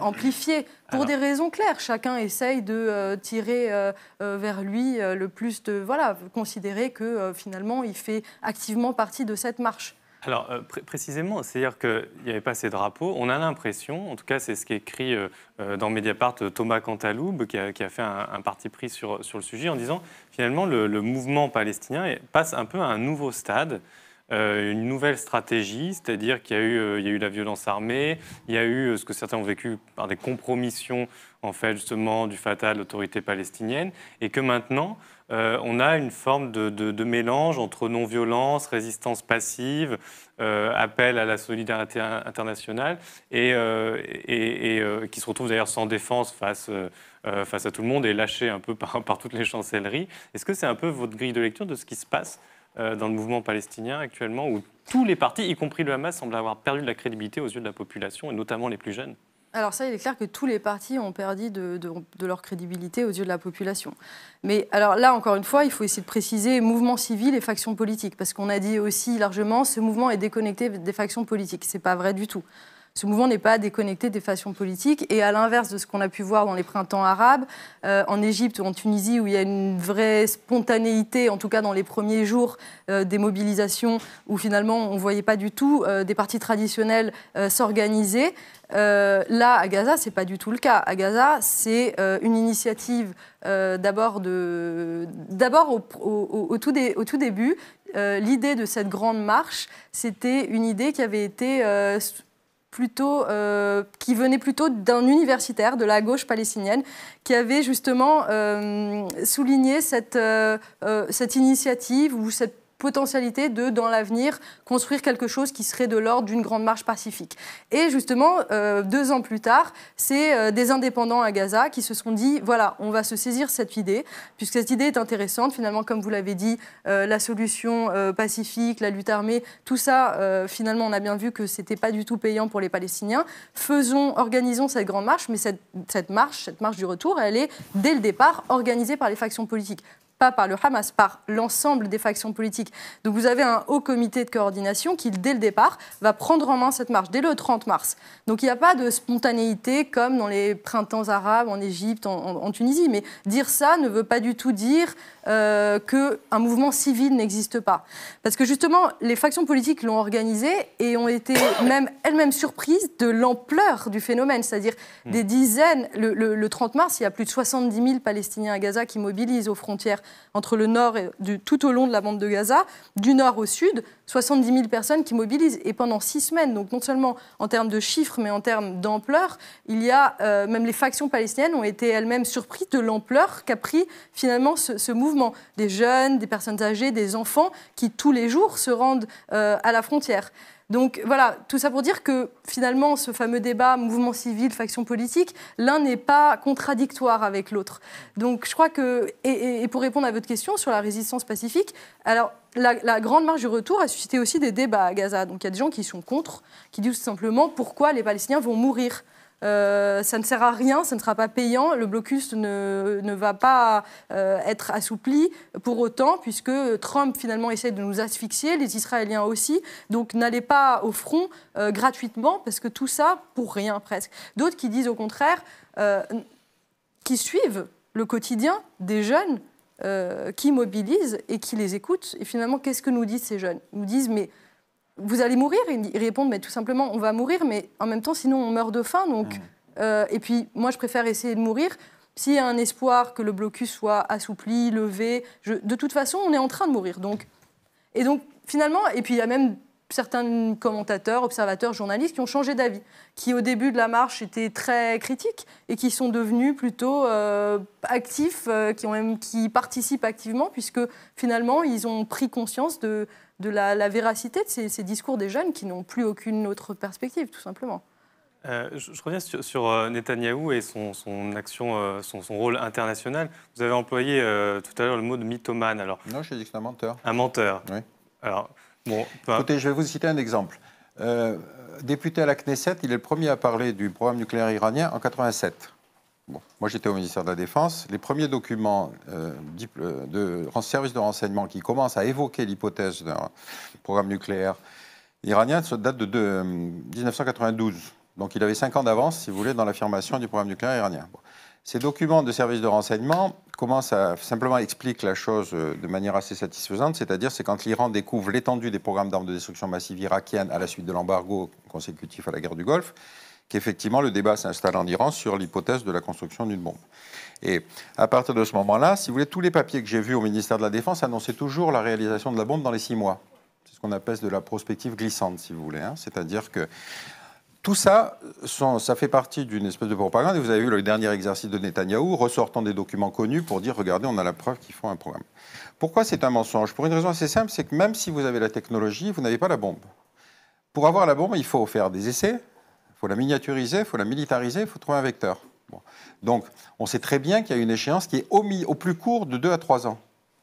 amplifiés pour des raisons claires. Chacun essaye de tirer vers lui le plus de... Voilà, considérer que finalement, il fait activement partie de cette marche. Alors, précisément, c'est-à-dire qu'il n'y avait pas ces drapeaux. On a l'impression, en tout cas, c'est ce qu'écrit dans Mediapart Thomas Cantaloube, qui a fait un parti pris sur le sujet, en disant, finalement, le mouvement palestinien passe un peu à un nouveau stade, une nouvelle stratégie, c'est-à-dire qu'il y a eu la violence armée, il y a eu ce que certains ont vécu par des compromissions, en fait, justement, du Fatah, de l'autorité palestinienne, et que maintenant... on a une forme de mélange entre non-violence, résistance passive, appel à la solidarité internationale et qui se retrouve d'ailleurs sans défense face à tout le monde et lâché un peu par toutes les chancelleries. Est-ce que c'est un peu votre grille de lecture de ce qui se passe dans le mouvement palestinien actuellement, où tous les partis, y compris le Hamas, semblent avoir perdu de la crédibilité aux yeux de la population, et notamment les plus jeunes? Alors ça, il est clair que tous les partis ont perdu de leur crédibilité aux yeux de la population. Mais alors là, encore une fois, il faut essayer de préciser mouvement civil et factions politiques, parce qu'on a dit aussi largement, ce mouvement est déconnecté des factions politiques. C'est pas vrai du tout. Ce mouvement n'est pas déconnecté des factions politiques, et à l'inverse de ce qu'on a pu voir dans les printemps arabes, en Égypte ou en Tunisie, où il y a une vraie spontanéité, en tout cas dans les premiers jours des mobilisations, où finalement on ne voyait pas du tout des partis traditionnels s'organiser. Là, à Gaza, ce n'est pas du tout le cas. À Gaza, c'est une initiative d'abord au tout début. L'idée de cette grande marche, c'était une idée qui avait été... qui venait plutôt d'un universitaire de la gauche palestinienne qui avait justement souligné cette initiative ou cette potentialité de, dans l'avenir, construire quelque chose qui serait de l'ordre d'une grande marche pacifique. Et justement, 2 ans plus tard, c'est des indépendants à Gaza qui se sont dit, voilà, on va se saisir cette idée, puisque cette idée est intéressante. Finalement, comme vous l'avez dit, la solution pacifique, la lutte armée, tout ça, finalement, on a bien vu que c'était pas du tout payant pour les Palestiniens. Organisons cette grande marche, mais cette marche du retour, elle est, dès le départ, organisée par les factions politiques. Pas par le Hamas, par l'ensemble des factions politiques. Donc vous avez un haut comité de coordination qui, dès le départ, va prendre en main cette marche, dès le 30 mars. Donc il n'y a pas de spontanéité comme dans les printemps arabes, en Égypte, en Tunisie. Mais dire ça ne veut pas du tout dire qu'un mouvement civil n'existe pas. Parce que justement, les factions politiques l'ont organisé et ont été elles-mêmes surprises de l'ampleur du phénomène. C'est-à-dire des dizaines, le 30 mars, il y a plus de 70 000 Palestiniens à Gaza qui mobilisent aux frontières entre le nord et tout au long de la bande de Gaza, du nord au sud, 70 000 personnes qui mobilisent, et pendant 6 semaines. Donc non seulement en termes de chiffres, mais en termes d'ampleur, il y a même les factions palestiniennes ont été elles-mêmes surprises de l'ampleur qu'a pris finalement ce mouvement. mouvement, des jeunes, des personnes âgées, des enfants qui tous les jours se rendent à la frontière. Donc voilà, tout ça pour dire que finalement, ce fameux débat mouvement civil, faction politique, l'un n'est pas contradictoire avec l'autre. Donc je crois que, et pour répondre à votre question sur la résistance pacifique, alors la grande marche du retour a suscité aussi des débats à Gaza. Donc il y a des gens qui sont contre, qui disent tout simplement pourquoi les Palestiniens vont mourir. Ça ne sert à rien, ça ne sera pas payant, le blocus ne va pas être assoupli pour autant, puisque Trump finalement essaie de nous asphyxier, les Israéliens aussi, donc n'allez pas au front gratuitement, parce que tout ça pour rien presque. D'autres qui disent au contraire, qui suivent le quotidien des jeunes qui mobilisent et qui les écoutent, et finalement qu'est-ce que nous disent ces jeunes ? Ils nous disent mais vous allez mourir ? Ils répondent, mais tout simplement, on va mourir, mais en même temps, sinon, on meurt de faim. Donc, et puis, moi, je préfère essayer de mourir. S'il y a un espoir que le blocus soit assoupli, levé, de toute façon, on est en train de mourir. Donc, finalement, et puis il y a même certains commentateurs, observateurs, journalistes qui ont changé d'avis, qui au début de la marche étaient très critiques et qui sont devenus plutôt actifs, qui participent activement, puisque finalement, ils ont pris conscience de la véracité de ces discours des jeunes qui n'ont plus aucune autre perspective, tout simplement. Je reviens sur Netanyahou et son action, son rôle international. Vous avez employé tout à l'heure le mot de mythomane. Alors, non, j'ai dit que c'est un menteur. Un menteur. Oui. Alors, bon, écoutez, je vais vous citer un exemple. Député à la Knesset, il est le premier à parler du programme nucléaire iranien en 1987. Bon, moi, j'étais au ministère de la Défense. Les premiers documents de service de renseignement qui commencent à évoquer l'hypothèse d'un programme nucléaire iranien datent de 1992. Donc, il avait 5 ans d'avance, si vous voulez, dans l'affirmation du programme nucléaire iranien. Bon. Ces documents de service de renseignement simplement expliquent la chose de manière assez satisfaisante, c'est-à-dire c'est quand l'Iran découvre l'étendue des programmes d'armes de destruction massive irakiennes à la suite de l'embargo consécutif à la guerre du Golfe, qu'effectivement le débat s'installe en Iran sur l'hypothèse de la construction d'une bombe. Et à partir de ce moment-là, si vous voulez, tous les papiers que j'ai vus au ministère de la Défense annonçaient toujours la réalisation de la bombe dans les 6 mois. C'est ce qu'on appelle de la prospective glissante, si vous voulez. C'est-à-dire que tout ça, ça fait partie d'une espèce de propagande. Et vous avez vu le dernier exercice de Netanyahou, ressortant des documents connus pour dire, regardez, on a la preuve qu'ils font un programme. Pourquoi c'est un mensonge ? Pour une raison assez simple, c'est que même si vous avez la technologie, vous n'avez pas la bombe. Pour avoir la bombe, il faut faire des essais, il faut la miniaturiser, il faut la militariser, il faut trouver un vecteur. Bon. Donc, on sait très bien qu'il y a une échéance qui est au plus court de 2 à 3 ans.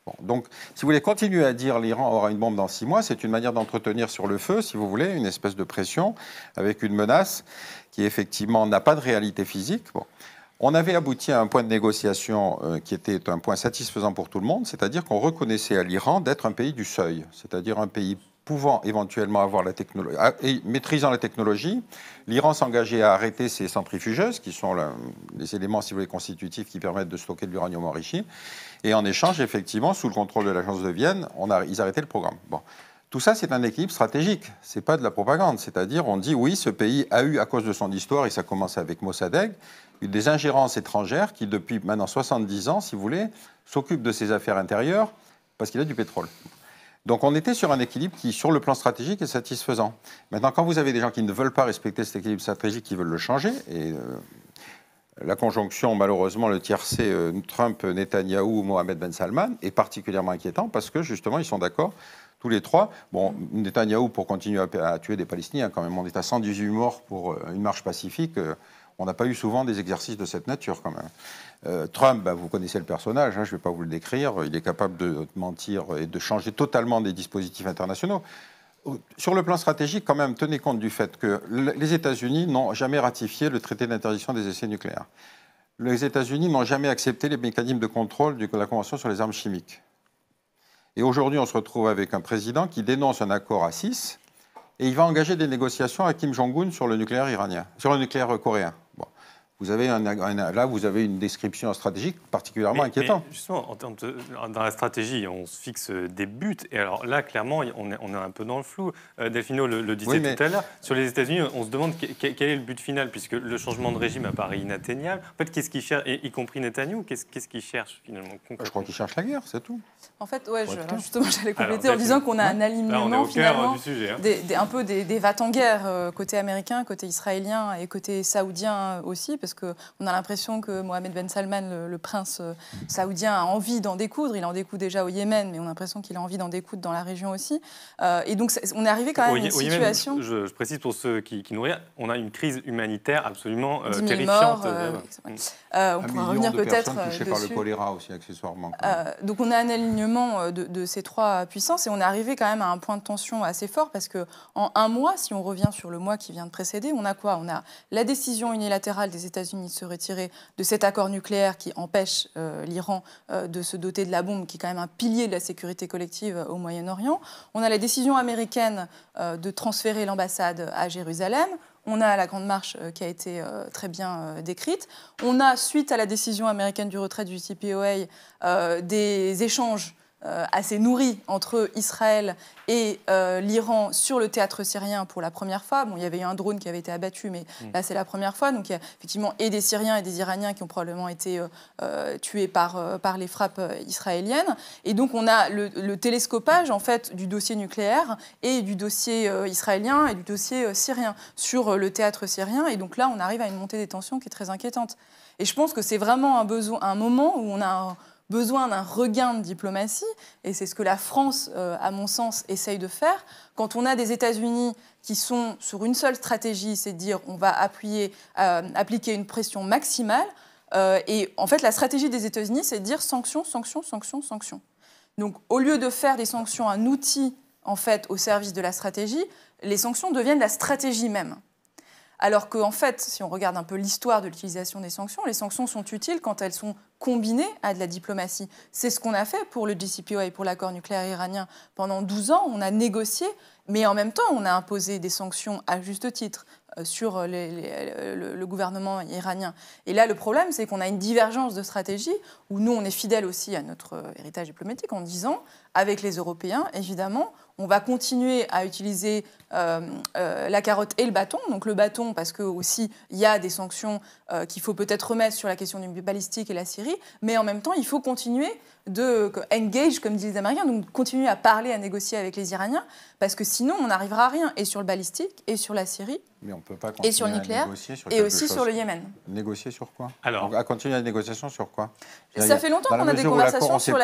Bon. Donc, si vous voulez continuer à dire l'Iran aura une bombe dans 6 mois, c'est une manière d'entretenir sur le feu, si vous voulez, une espèce de pression avec une menace qui, effectivement, n'a pas de réalité physique. Bon. On avait abouti à un point de négociation qui était un point satisfaisant pour tout le monde, c'est-à-dire qu'on reconnaissait à l'Iran d'être un pays du seuil, c'est-à-dire un pays pouvant éventuellement avoir la technologie, et maîtrisant la technologie. L'Iran s'engageait à arrêter ces centrifugeuses, qui sont les éléments, si vous voulez, constitutifs qui permettent de stocker de l'uranium enrichi. Et en échange, effectivement, sous le contrôle de l'agence de Vienne, ils arrêtaient le programme. Bon. Tout ça, c'est un équilibre stratégique. Ce n'est pas de la propagande. C'est-à-dire, on dit, oui, ce pays a eu, à cause de son histoire, et ça commence avec Mossadegh, eu des ingérences étrangères qui, depuis maintenant 70 ans, si vous voulez, s'occupent de ses affaires intérieures parce qu'il a du pétrole. Donc on était sur un équilibre qui, sur le plan stratégique, est satisfaisant. Maintenant, quand vous avez des gens qui ne veulent pas respecter cet équilibre stratégique, qui veulent le changer, et la conjonction, malheureusement, le tiercé Trump, Netanyahou, Mohamed Ben Salman, est particulièrement inquiétant parce que, justement, ils sont d'accord, tous les trois. Bon, Netanyahou, pour continuer à tuer des Palestiniens, quand même, on est à 118 morts pour une marche pacifique. On n'a pas eu souvent des exercices de cette nature, quand même. Trump, vous connaissez le personnage, je ne vais pas vous le décrire, il est capable de mentir et de changer totalement des dispositifs internationaux. Sur le plan stratégique, quand même, tenez compte du fait que les États-Unis n'ont jamais ratifié le traité d'interdiction des essais nucléaires. Les États-Unis n'ont jamais accepté les mécanismes de contrôle de la Convention sur les armes chimiques. Et aujourd'hui, on se retrouve avec un président qui dénonce un accord à 6 et il va engager des négociations avec Kim Jong-un sur le nucléaire iranien, sur le nucléaire coréen. Bon. Vous avez là, vous avez une description stratégique particulièrement inquiétante. Mais justement, dans la stratégie, on se fixe des buts. Et alors là, clairement, on est un peu dans le flou. Delphino le disait tout à l'heure. Sur les États-Unis, on se demande quel est le but final, puisque le changement de régime apparaît inatteignable. En fait, qu'est-ce qu'ils cherchent, y compris Netanyahou, qu'est-ce qu'ils cherchent finalement concrètement ? Je crois qu'ils cherchent la guerre, c'est tout. En fait, ouais, justement, j'allais compléter en disant qu'on a un alignement finalement, un peu des va-t-en-guerre côté américain, côté israélien et côté saoudien aussi, parce parce qu'on a l'impression que Mohamed Ben Salman, le prince saoudien, a envie d'en découdre. Il en découd déjà au Yémen, mais on a l'impression qu'il a envie d'en découdre dans la région aussi. Et donc, on est arrivé quand même à une situation... Yémen, je précise pour ceux qui nous regardent, on a une crise humanitaire absolument 10 000 terrifiante. on pourra revenir peut-être touchées par le choléra aussi, accessoirement. Donc, on a un alignement de ces trois puissances et on est arrivé quand même à un point de tension assez fort parce qu'en un mois, si on revient sur le mois qui vient de précéder, on a quoi? On a la décision unilatérale des États-Unis de se retirer de cet accord nucléaire qui empêche l'Iran de se doter de la bombe, qui est quand même un pilier de la sécurité collective au Moyen-Orient. On a la décision américaine de transférer l'ambassade à Jérusalem. On a la Grande Marche qui a été très bien décrite. On a, suite à la décision américaine du retrait du JCPOA, des échanges assez nourris entre Israël et l'Iran sur le théâtre syrien pour la première fois. Bon, il y avait eu un drone qui avait été abattu, mais là, c'est la première fois. Donc, il y a effectivement et des Syriens et des Iraniens qui ont probablement été tués par les frappes israéliennes. Et donc, on a le télescopage, en fait, du dossier nucléaire et du dossier israélien et du dossier syrien sur le théâtre syrien. Et donc là, on arrive à une montée des tensions qui est très inquiétante. Et je pense que c'est vraiment un moment où on a besoin d'un regain de diplomatie, et c'est ce que la France, à mon sens, essaye de faire. Quand on a des États-Unis qui sont sur une seule stratégie, c'est de dire on va appliquer une pression maximale, et en fait la stratégie des États-Unis, c'est de dire sanctions, sanctions, sanctions, sanctions. Donc au lieu de faire des sanctions un outil en fait au service de la stratégie, les sanctions deviennent la stratégie même. Alors qu'en fait, si on regarde un peu l'histoire de l'utilisation des sanctions, les sanctions sont utiles quand elles sont combinées à de la diplomatie. C'est ce qu'on a fait pour le JCPOA et pour l'accord nucléaire iranien. Pendant 12 ans, on a négocié, mais en même temps, on a imposé des sanctions à juste titre sur le gouvernement iranien. Et là, le problème, c'est qu'on a une divergence de stratégie où nous, on est fidèles aussi à notre héritage diplomatique en disant, avec les Européens, évidemment, on va continuer à utiliser la carotte et le bâton. Donc le bâton, parce que aussi il y a des sanctions qu'il faut peut-être remettre sur la question du balistique et la Syrie, mais en même temps, il faut continuer de engage, comme disent les Américains, donc continuer à parler, à négocier avec les Iraniens, parce que sinon, on n'arrivera à rien, et sur le balistique, et sur la Syrie, mais on peut pas et sur le nucléaire, et aussi sur le Yémen. Négocier sur quoi? Alors, à continuer la négociation sur quoi? Ça fait longtemps qu'on a des conversations sur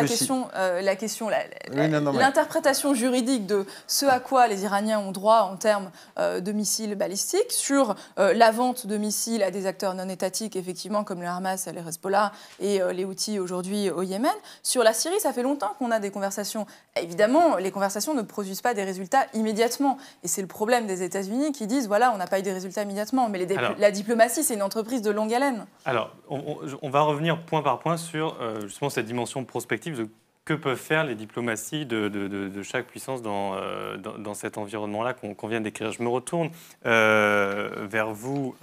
l'interprétation juridique de ce à quoi les Iraniens ont droit en termes de missiles balistiques, sur la vente de missiles à des acteurs non étatiques, effectivement, comme le Hamas, le Hezbollah et les Houthis aujourd'hui au Yémen. Sur la Syrie, ça fait longtemps qu'on a des conversations. Évidemment, les conversations ne produisent pas des résultats immédiatement. Et c'est le problème des États-Unis qui disent, voilà, on n'a pas eu des résultats immédiatement. Mais la diplomatie, c'est une entreprise de longue haleine. Alors, on va revenir point par point sur justement cette dimension prospective de que peuvent faire les diplomaties de chaque puissance dans cet environnement-là qu'on vient d'écrire. Je me retourne vers vous,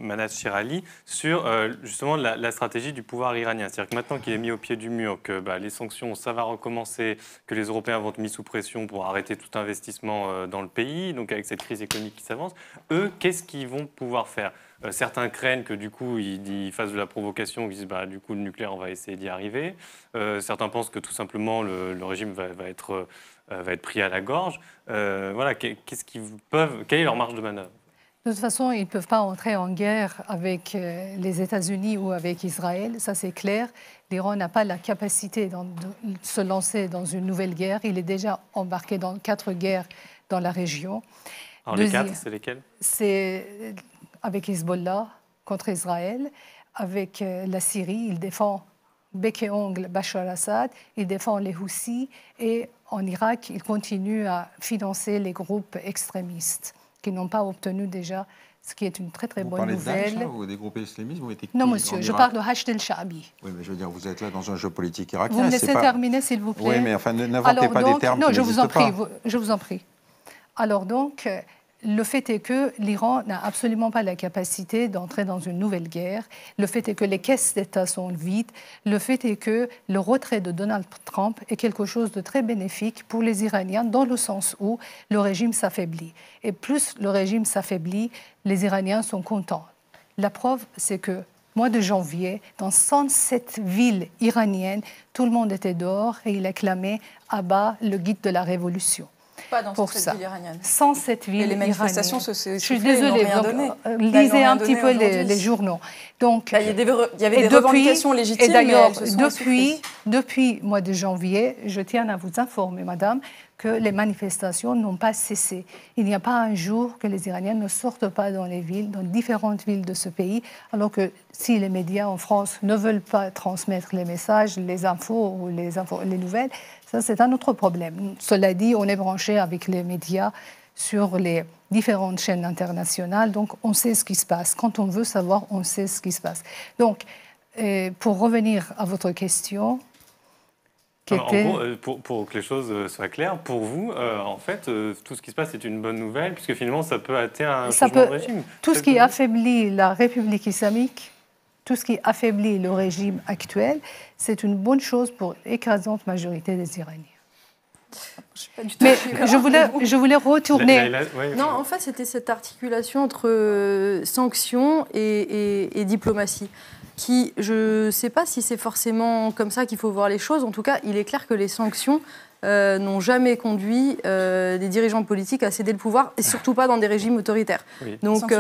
Manal Shirali, sur justement la stratégie du pouvoir iranien. C'est-à-dire que maintenant qu'il est mis au pied du mur, que les sanctions, ça va recommencer, que les Européens vont être mis sous pression pour arrêter tout investissement dans le pays, donc avec cette crise économique qui s'avance, eux, qu'est-ce qu'ils vont pouvoir faire ? Certains craignent que du coup ils fassent de la provocation, qu'ils disent du coup le nucléaire on va essayer d'y arriver. Certains pensent que tout simplement le régime va être pris à la gorge. Voilà, quelle est leur marge de manœuvre? De toute façon, ils ne peuvent pas entrer en guerre avec les États-Unis ou avec Israël, ça c'est clair. L'Iran n'a pas la capacité de se lancer dans une nouvelle guerre. Il est déjà embarqué dans 4 guerres dans la région. Alors les 4, c'est lesquelles? C'est avec Hezbollah contre Israël, avec la Syrie, il défend bec et ongle Bachar Assad, il défend les Houthis, et en Irak, il continue à financer les groupes extrémistes qui n'ont pas obtenu déjà, ce qui est une très très bonne nouvelle. Vous parlez ou des groupes islamistes? Non, monsieur, je parle de Hashd el-Sha'bi. Oui, mais je veux dire, vous êtes là dans un jeu politique irakien. Vous me laissez terminer, s'il vous plaît? Oui, mais enfin, n'inventez pas des termes qui n'existent pas. Non, je vous en prie. Alors donc, le fait est que l'Iran n'a absolument pas la capacité d'entrer dans une nouvelle guerre. Le fait est que les caisses d'État sont vides. Le fait est que le retrait de Donald Trump est quelque chose de très bénéfique pour les Iraniens, dans le sens où le régime s'affaiblit. Et plus le régime s'affaiblit, les Iraniens sont contents. La preuve, c'est que mois de janvier, dans 107 villes iraniennes, tout le monde était dehors et il acclamait à bas le guide de la révolution. pas dans pour cette ça. ville iranienne. Sans cette ville Et les manifestations iranienne. se Je suis désolée, lisez un petit peu les journaux. Donc, il y avait des revendications légitimes. Et d'ailleurs, depuis le mois de janvier, je tiens à vous informer, madame, que les manifestations n'ont pas cessé. Il n'y a pas un jour que les Iraniens ne sortent pas dans les villes, dans différentes villes de ce pays, alors que si les médias en France ne veulent pas transmettre les messages, les infos ou les nouvelles, ça c'est un autre problème. Cela dit, on est branché avec les médias sur les différentes chaînes internationales, donc on sait ce qui se passe. Quand on veut savoir, on sait ce qui se passe. Donc, pour revenir à votre question... En gros, pour que les choses soient claires, pour vous, en fait, tout ce qui se passe est une bonne nouvelle, puisque finalement, ça peut atteindre un changement de régime. Tout ce qui affaiblit la République islamique, tout ce qui affaiblit le régime actuel, c'est une bonne chose pour l'écrasante majorité des Iraniens. Mais je voulais retourner... Non, en fait, c'était cette articulation entre sanctions et diplomatie. Je ne sais pas si c'est forcément comme ça qu'il faut voir les choses. En tout cas, il est clair que les sanctions n'ont jamais conduit des dirigeants politiques à céder le pouvoir, et surtout pas dans des régimes autoritaires. Oui. Donc,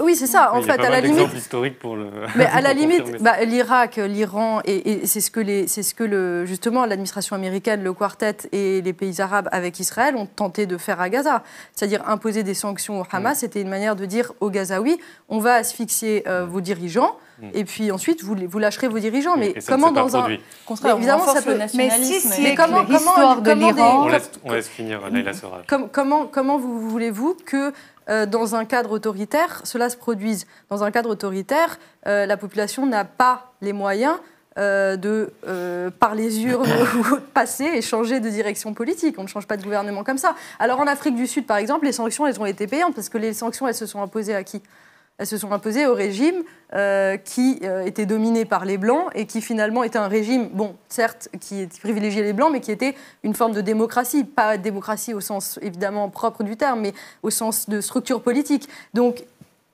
oui, c'est ça. En fait, à la limite, historique pour le. Mais à la limite, l'Irak, l'Iran, et c'est ce que justement l'administration américaine, le Quartet et les pays arabes avec Israël ont tenté de faire à Gaza, c'est-à-dire imposer des sanctions au Hamas. C'était une manière de dire aux Gazaouis, on va asphyxier vos dirigeants. Et puis ensuite, vous lâcherez vos dirigeants. Mais comment dans un... Contraire, évidemment, ça peut... Mais si comment l'histoire de l'Iran... On laisse finir Leïla Serraj. Comment voulez-vous que dans un cadre autoritaire, cela se produise? Dans un cadre autoritaire, la population n'a pas les moyens de, par les urnes, passer et changer de direction politique. On ne change pas de gouvernement comme ça. Alors en Afrique du Sud, par exemple, les sanctions, elles ont été payantes, parce que les sanctions, elles se sont imposées à qui? Elles se sont imposées au régime qui était dominé par les Blancs et qui finalement était un régime, bon, certes, qui privilégiait les Blancs, mais qui était une forme de démocratie. Pas démocratie au sens évidemment propre du terme, mais au sens de structure politique. Donc,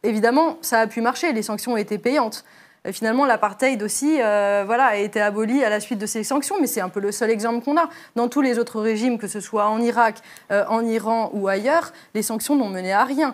évidemment, ça a pu marcher, les sanctions ont été payantes. Finalement, l'apartheid aussi a été aboli à la suite de ces sanctions, mais c'est un peu le seul exemple qu'on a. Dans tous les autres régimes, que ce soit en Irak, en Iran ou ailleurs, les sanctions n'ont mené à rien.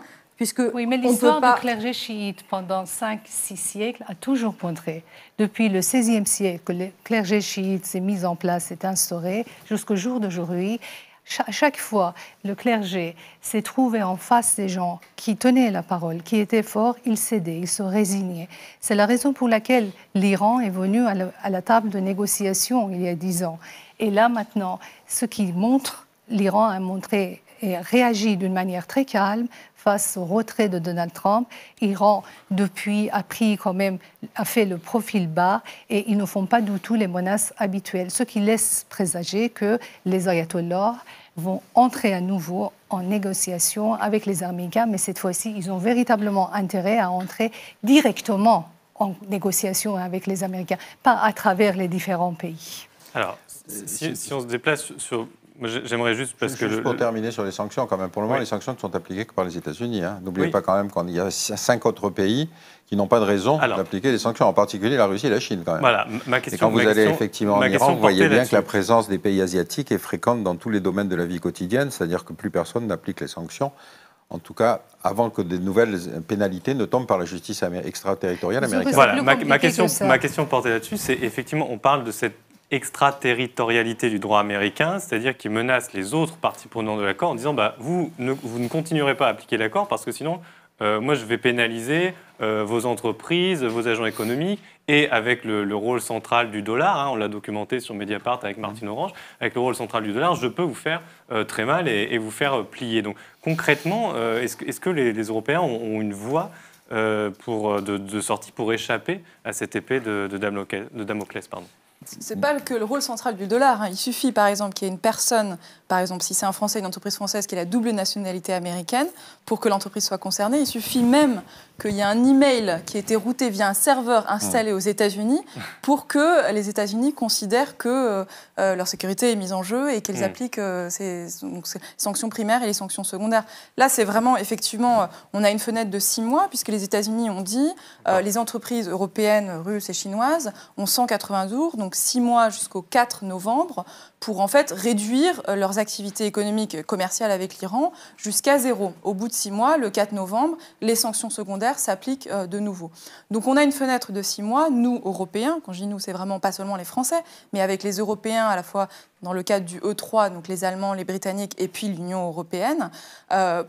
Oui, mais l'histoire du clergé chiite pendant 5-6 siècles a toujours montré, depuis le XVIe siècle, que le clergé chiite s'est mis en place, s'est instauré, jusqu'au jour d'aujourd'hui. Chaque fois, le clergé s'est trouvé en face des gens qui tenaient la parole, qui étaient forts, il cédait, il se résignait. C'est la raison pour laquelle l'Iran est venu à la table de négociation il y a 10 ans. Et là, maintenant, ce qui montre, l'Iran a montré et réagi d'une manière très calme face au retrait de Donald Trump. L'Iran, depuis, a fait le profil bas et ils ne font pas du tout les menaces habituelles, ce qui laisse présager que les ayatollahs vont entrer à nouveau en négociation avec les Américains, mais cette fois-ci, ils ont véritablement intérêt à entrer directement en négociation avec les Américains, pas à travers les différents pays. Alors, si on se déplace sur... J'aimerais juste pour terminer sur les sanctions, quand même. Pour le moment, les sanctions ne sont appliquées que par les États-Unis. Hein. N'oubliez pas quand même qu'il y a 5 autres pays qui n'ont pas de raison d'appliquer les sanctions, en particulier la Russie et la Chine, quand même. Voilà, ma question. Et quand vous allez effectivement en Iran, vous voyez bien que la présence des pays asiatiques est fréquente dans tous les domaines de la vie quotidienne, c'est-à-dire que plus personne n'applique les sanctions. En tout cas, avant que de nouvelles pénalités ne tombent par la justice extraterritoriale américaine. Voilà, ma question portée là-dessus, c'est effectivement, on parle de cette extraterritorialité du droit américain, c'est-à-dire qui menace les autres parties prenantes de l'accord en disant vous ne continuerez pas à appliquer l'accord parce que sinon, moi je vais pénaliser vos entreprises, vos agents économiques, et avec le rôle central du dollar, on l'a documenté sur Mediapart avec Martine Orange, avec le rôle central du dollar, je peux vous faire très mal et vous faire plier. Donc concrètement, est-ce que les Européens ont une voie de sortie pour échapper à cette épée de Damoclès, C'est pas que le rôle central du dollar. Il suffit, par exemple, qu'il y ait une personne, par exemple, si c'est un Français, une entreprise française qui a la double nationalité américaine, pour que l'entreprise soit concernée. Il suffit même qu'il y ait un email qui ait été routé via un serveur installé aux États-Unis pour que les États-Unis considèrent que leur sécurité est mise en jeu et qu'elles appliquent ces sanctions primaires et les sanctions secondaires. Là, c'est vraiment, effectivement, on a une fenêtre de 6 mois, puisque les États-Unis ont dit les entreprises européennes, russes et chinoises ont 180 jours, donc donc 6 mois jusqu'au 4 novembre, pour en fait réduire leurs activités économiques commerciales avec l'Iran jusqu'à 0. Au bout de 6 mois, le 4 novembre, les sanctions secondaires s'appliquent de nouveau. Donc on a une fenêtre de 6 mois, nous, Européens, quand je dis nous, c'est vraiment pas seulement les Français, mais avec les Européens à la fois dans le cadre du E3, donc les Allemands, les Britanniques et puis l'Union européenne,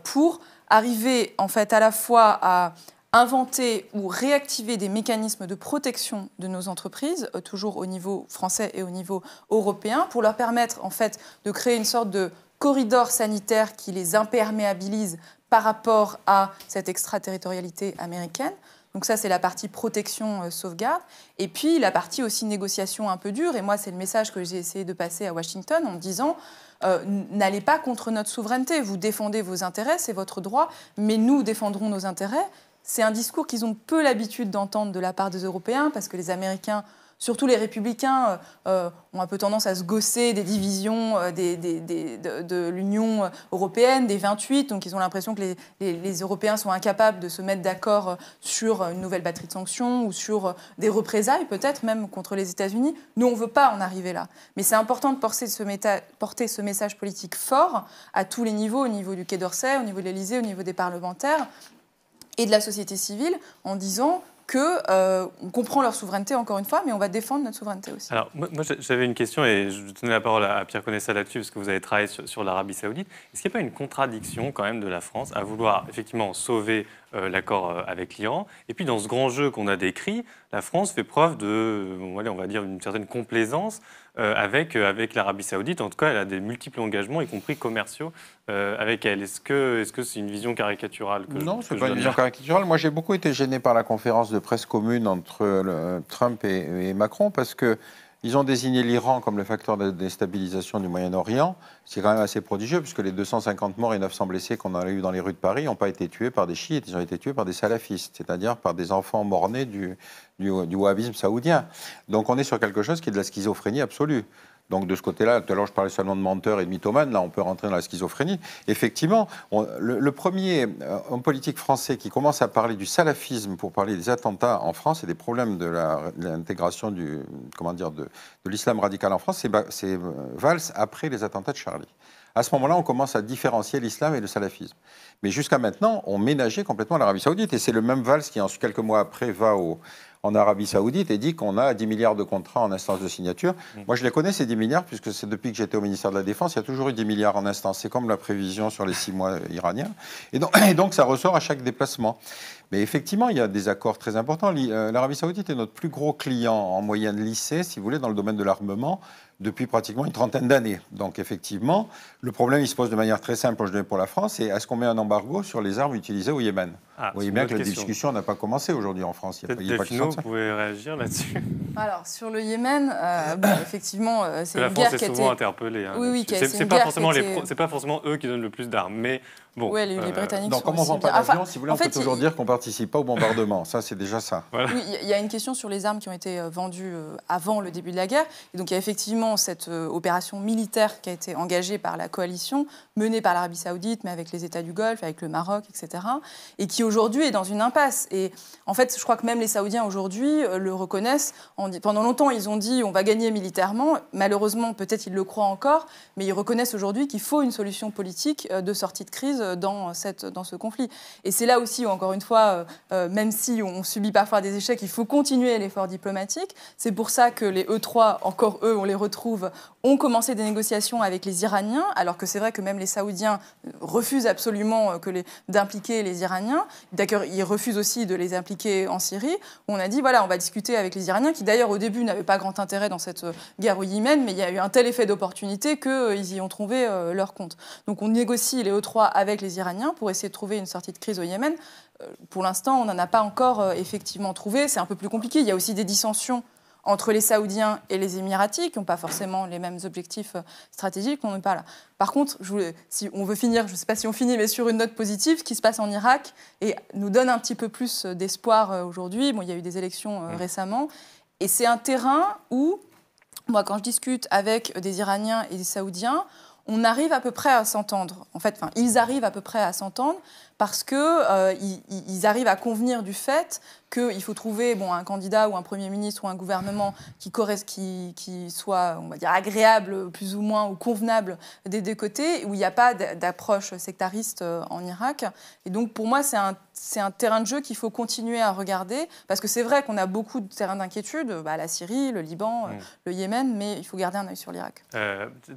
pour arriver en fait à la fois à inventer ou réactiver des mécanismes de protection de nos entreprises, toujours au niveau français et au niveau européen, pour leur permettre en fait de créer une sorte de corridor sanitaire qui les imperméabilise par rapport à cette extraterritorialité américaine. Donc ça, c'est la partie protection, sauvegarde. Et puis la partie aussi négociation un peu dure. Et moi, c'est le message que j'ai essayé de passer à Washington en me disant n'allez pas contre notre souveraineté. Vous défendez vos intérêts, c'est votre droit, mais nous défendrons nos intérêts. C'est un discours qu'ils ont peu l'habitude d'entendre de la part des Européens, parce que les Américains, surtout les républicains, ont un peu tendance à se gausser des divisions de l'Union européenne, des 28. Donc ils ont l'impression que les Européens sont incapables de se mettre d'accord sur une nouvelle batterie de sanctions ou sur des représailles, peut-être même contre les États-Unis. Nous, on ne veut pas en arriver là. Mais c'est important de porter ce message politique fort à tous les niveaux, au niveau du Quai d'Orsay, au niveau de l'Élysée, au niveau des parlementaires et de la société civile, en disant qu'on comprend leur souveraineté, encore une fois, mais on va défendre notre souveraineté aussi. Alors, moi j'avais une question, et je vais donner la parole à Pierre Conessa là-dessus, parce que vous avez travaillé sur l'Arabie Saoudite. Est-ce qu'il n'y a pas une contradiction, quand même, de la France à vouloir, effectivement, sauver l'accord avec l'Iran, et puis dans ce grand jeu qu'on a décrit, la France fait preuve de, on va dire, une certaine complaisance avec l'Arabie Saoudite. En tout cas, elle a des multiples engagements, y compris commerciaux, avec elle. Est-ce que c'est une vision caricaturale Non, ce n'est pas une vision caricaturale. Moi, j'ai beaucoup été gêné par la conférence de presse commune entre Trump et Macron, parce qu'ils ont désigné l'Iran comme le facteur de déstabilisation du Moyen-Orient. C'est quand même assez prodigieux, puisque les 250 morts et 900 blessés qu'on a eu dans les rues de Paris n'ont pas été tués par des chiites, ils ont été tués par des salafistes, c'est-à-dire par des enfants morts-nés du wahhabisme saoudien. Donc on est sur quelque chose qui est de la schizophrénie absolue. Donc de ce côté-là, tout à l'heure je parlais seulement de menteurs et de mythomanes, là on peut rentrer dans la schizophrénie. Effectivement, le premier homme politique français qui commence à parler du salafisme pour parler des attentats en France et des problèmes de l'intégration de l'islam radical en France, c'est Valls après les attentats de Charlie. À ce moment-là, on commence à différencier l'islam et le salafisme. Mais jusqu'à maintenant, on ménageait complètement l'Arabie Saoudite. Et c'est le même Valls qui, ensuite, quelques mois après, va en Arabie Saoudite et dit qu'on a 10 milliards de contrats en instance de signature. Moi, je les connais, ces 10 milliards, puisque c'est depuis que j'étais au ministère de la Défense, il y a toujours eu 10 milliards en instance. C'est comme la prévision sur les 6 mois iraniens. Et donc, ça ressort à chaque déplacement. Mais effectivement, il y a des accords très importants. L'Arabie Saoudite est notre plus gros client en moyenne lycée, si vous voulez, dans le domaine de l'armement, depuis pratiquement une trentaine d'années. Donc effectivement, le problème, il se pose de manière très simple pour la France, c'est est-ce qu'on met un embargo sur les armes utilisées au Yémen? Vous voyez bien que la discussion n'a pas commencé aujourd'hui en France. Delphino, vous pouvez réagir là-dessus? Alors, sur le Yémen, effectivement, c'est une guerre qui a été... La France est souvent interpellée. Hein, oui, c'est pas forcément eux qui donnent le plus d'armes, mais bon... Oui, les Britanniques donc, sont comme on ne vend pas d'avion, si vous voulez, on peut toujours dire qu'on ne participe pas au bombardement. Ça, c'est déjà ça. Voilà. Oui, il y a une question sur les armes qui ont été vendues avant le début de la guerre. Et donc, il y a effectivement cette opération militaire qui a été engagée par la coalition, menée par l'Arabie Saoudite, mais avec les États du Golfe, avec le Maroc, etc., et qui aujourd'hui est dans une impasse. Et en fait, je crois que même les Saoudiens aujourd'hui le reconnaissent. Pendant longtemps, ils ont dit on va gagner militairement. Malheureusement, peut-être ils le croient encore, mais ils reconnaissent aujourd'hui qu'il faut une solution politique de sortie de crise dans ce conflit. Et c'est là aussi où, encore une fois, même si on subit parfois des échecs, il faut continuer l'effort diplomatique. C'est pour ça que les E3, encore eux, on les retrouve, ont commencé des négociations avec les Iraniens, alors que c'est vrai que même les Saoudiens refusent absolument d'impliquer les Iraniens. D'ailleurs, ils refusent aussi de les impliquer en Syrie. On a dit, voilà, on va discuter avec les Iraniens, qui d'ailleurs, au début, n'avaient pas grand intérêt dans cette guerre au Yémen, mais il y a eu un tel effet d'opportunité qu'ils y ont trouvé leur compte. Donc on négocie les E3 avec les Iraniens pour essayer de trouver une sortie de crise au Yémen. Pour l'instant, on n'en a pas encore effectivement trouvé. C'est un peu plus compliqué. Il y a aussi des dissensions entre les Saoudiens et les Émiratis, qui n'ont pas forcément les mêmes objectifs stratégiques. On n'est pas là. Par contre, si on veut finir, je ne sais pas si on finit, mais sur une note positive, ce qui se passe en Irak et nous donne un petit peu plus d'espoir aujourd'hui. Bon, il y a eu des élections récemment. Et c'est un terrain où, moi, quand je discute avec des Iraniens et des Saoudiens, on arrive à peu près à s'entendre. En fait, ils arrivent à peu près à s'entendre parce qu'ils arrivent à convenir du fait qu'il faut trouver un candidat ou un Premier ministre ou un gouvernement qui soit, on va dire, agréable plus ou moins ou convenable des deux côtés, où il n'y a pas d'approche sectariste en Irak. Et donc pour moi, c'est un terrain de jeu qu'il faut continuer à regarder, parce que c'est vrai qu'on a beaucoup de terrains d'inquiétude, la Syrie, le Liban, le Yémen, mais il faut garder un œil sur l'Irak.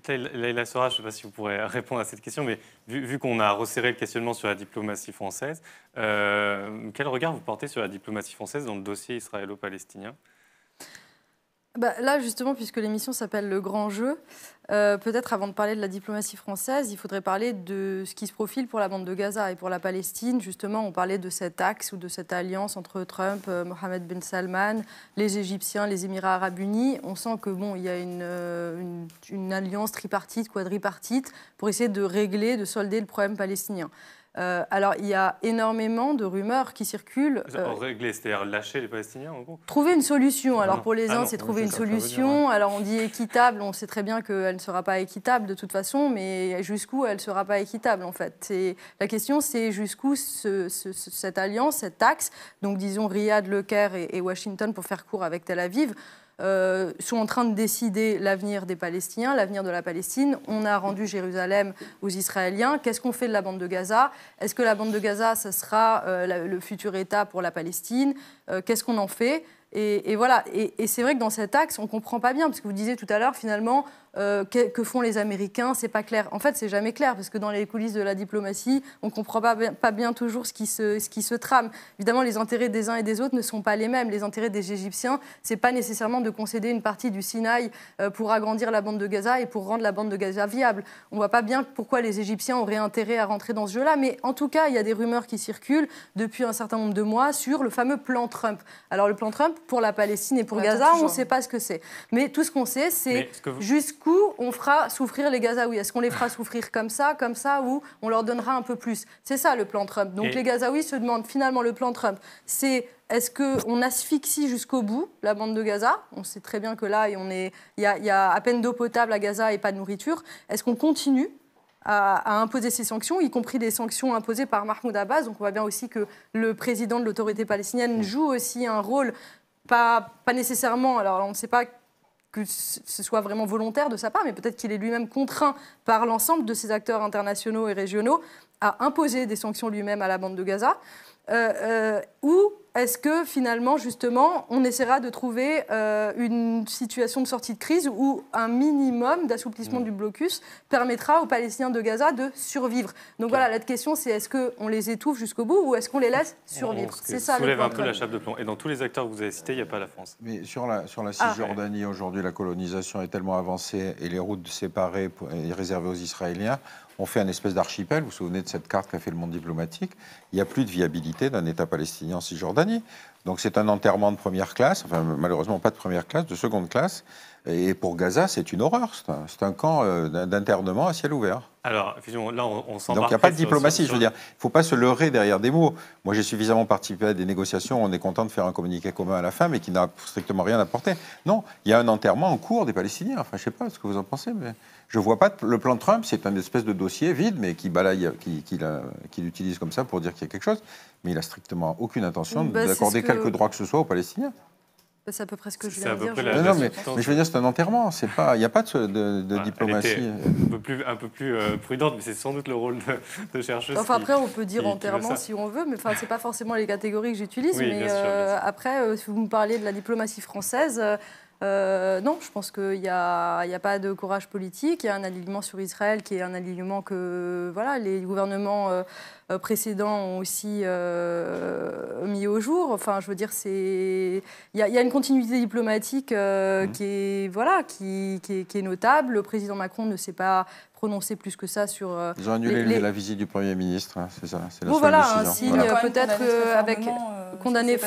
Leïla Sora, je ne sais pas si vous pourrez répondre à cette question, mais vu qu'on a resserré le questionnement sur la diplomatie française, quel regard vous portez sur la diplomatie française dans le dossier israélo-palestinien ? Là, justement, puisque l'émission s'appelle Le Grand Jeu, peut-être avant de parler de la diplomatie française, il faudrait parler de ce qui se profile pour la bande de Gaza et pour la Palestine. Justement, on parlait de cet axe ou de cette alliance entre Trump, Mohammed Ben Salman, les Égyptiens, les Émirats Arabes Unis. On sent que il y a une alliance tripartite, quadripartite, pour essayer de régler, de solder le problème palestinien. Alors, il y a énormément de rumeurs qui circulent. Régler, c'est-à-dire lâcher les Palestiniens, en gros ? Trouver une solution. Alors, pour les uns, c'est trouver une solution. Alors, on dit équitable. On sait très bien qu'elle ne sera pas équitable de toute façon, mais jusqu'où elle ne sera pas équitable, en fait. La question, c'est jusqu'où cette alliance, cet axe, donc disons Riyad, Le Caire et Washington, pour faire court avec Tel Aviv, sont en train de décider l'avenir des Palestiniens, l'avenir de la Palestine. On a rendu Jérusalem aux Israéliens. Qu'est-ce qu'on fait de la bande de Gaza ? Est-ce que la bande de Gaza, ce sera le futur État pour la Palestine ? Qu'est-ce qu'on en fait ? Et voilà. Et c'est vrai que dans cet axe, on ne comprend pas bien, parce que vous disiez tout à l'heure, finalement, que font les Américains ? C'est pas clair. En fait, c'est jamais clair, parce que dans les coulisses de la diplomatie, on ne comprend pas bien toujours ce qui se trame. Évidemment, les intérêts des uns et des autres ne sont pas les mêmes. Les intérêts des Égyptiens, ce n'est pas nécessairement de concéder une partie du Sinaï pour agrandir la bande de Gaza et pour rendre la bande de Gaza viable. On ne voit pas bien pourquoi les Égyptiens auraient intérêt à rentrer dans ce jeu-là, mais en tout cas, il y a des rumeurs qui circulent depuis un certain nombre de mois sur le fameux plan Trump. Alors, le plan Trump, pour la Palestine et pour Gaza, on ne sait pas ce que c'est. Mais tout ce qu'on sait, c'est jusqu'où on fera souffrir les Gazaouis. Est-ce qu'on les fera souffrir comme ça, ou on leur donnera un peu plus ? C'est ça le plan Trump. Donc les Gazaouis se demandent finalement le plan Trump, c'est est-ce qu'on asphyxie jusqu'au bout la bande de Gaza ? On sait très bien que là, il y a à peine d'eau potable à Gaza et pas de nourriture. Est-ce qu'on continue à imposer ces sanctions, y compris des sanctions imposées par Mahmoud Abbas ? Donc on voit bien aussi que le président de l'autorité palestinienne joue aussi un rôle, pas nécessairement, alors on ne sait pas que ce soit vraiment volontaire de sa part, mais peut-être qu'il est lui-même contraint par l'ensemble de ses acteurs internationaux et régionaux à imposer des sanctions lui-même à la bande de Gaza. Ou est-ce que finalement, justement, on essaiera de trouver une situation de sortie de crise où un minimum d'assouplissement du blocus permettra aux Palestiniens de Gaza de survivre ? Donc voilà, la question, c'est est-ce qu'on les étouffe jusqu'au bout ou est-ce qu'on les laisse survivre ? C'est ça le soulève un point. peu la chape de plomb. Et dans tous les acteurs que vous avez cités, il n'y a pas la France. Mais sur la Cisjordanie, aujourd'hui, la colonisation est tellement avancée et les routes séparées et réservées aux Israéliens. On fait un espèce d'archipel, vous vous souvenez de cette carte qu'a fait le monde diplomatique. Il n'y a plus de viabilité d'un État palestinien en Cisjordanie. Donc c'est un enterrement de première classe, enfin malheureusement pas de première classe, de seconde classe. Et pour Gaza, c'est une horreur. C'est un camp d'internement à ciel ouvert. Alors, là, on s'embarque. Donc il n'y a pas de diplomatie, je veux dire. Il ne faut pas se leurrer derrière des mots. Moi, j'ai suffisamment participé à des négociations, on est content de faire un communiqué commun à la fin, mais qui n'a strictement rien apporté. Non, il y a un enterrement en cours des Palestiniens. Enfin, je ne sais pas ce que vous en pensez, mais je ne vois pas le plan Trump, c'est un espèce de dossier vide, mais qui balaye, qu'il utilise comme ça pour dire qu'il y a quelque chose. Mais il n'a strictement aucune intention d'accorder quelque droit que ce soit aux Palestiniens. C'est à peu près ce que je viens de dire. Mais je veux dire, c'est un enterrement. Il n'y a pas de diplomatie. Un peu plus prudente, mais c'est sans doute le rôle de chercheuse. Enfin, après, on peut dire enterrement si on veut, mais ce n'est pas forcément les catégories que j'utilise. Oui, mais bien sûr. Après, si vous me parliez de la diplomatie française, non, je pense qu'il n'y a pas de courage politique. Il y a un alignement sur Israël qui est un alignement que les gouvernements précédents ont aussi mis au jour. Enfin, je veux dire, il y a une continuité diplomatique qui est notable. Le président Macron ne s'est pas prononcé plus que ça sur... Ils ont annulé la visite du Premier ministre, hein, c'est ça. C'est la un signe peut-être avec condamné... je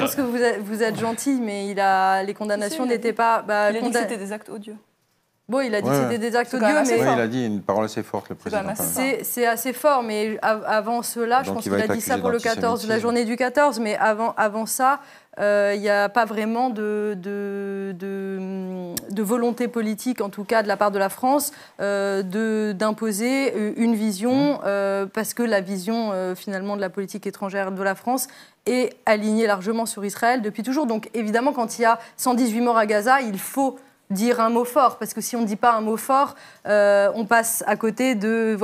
pense que vous êtes gentil, mais les condamnations n'étaient pas... il a dit que c'était des actes odieux. Bon, il a dit que c'était des actes C'est odieux, quand même assez mais Oui, il a dit une parole assez forte, le président. quand même quand assez même. fort. c'est assez fort. Mais avant cela, je Donc, pense il qu'il va a être dit ça accusé pour le 14, la d'antisémitisme. journée du 14. Mais avant ça, il n'y a pas vraiment de volonté politique, en tout cas de la part de la France, d'imposer une vision, parce que la vision finalement de la politique étrangère de la France est alignée largement sur Israël depuis toujours. Donc évidemment, quand il y a 118 morts à Gaza, il faut dire un mot fort, parce que si on ne dit pas un mot fort, on passe à côté de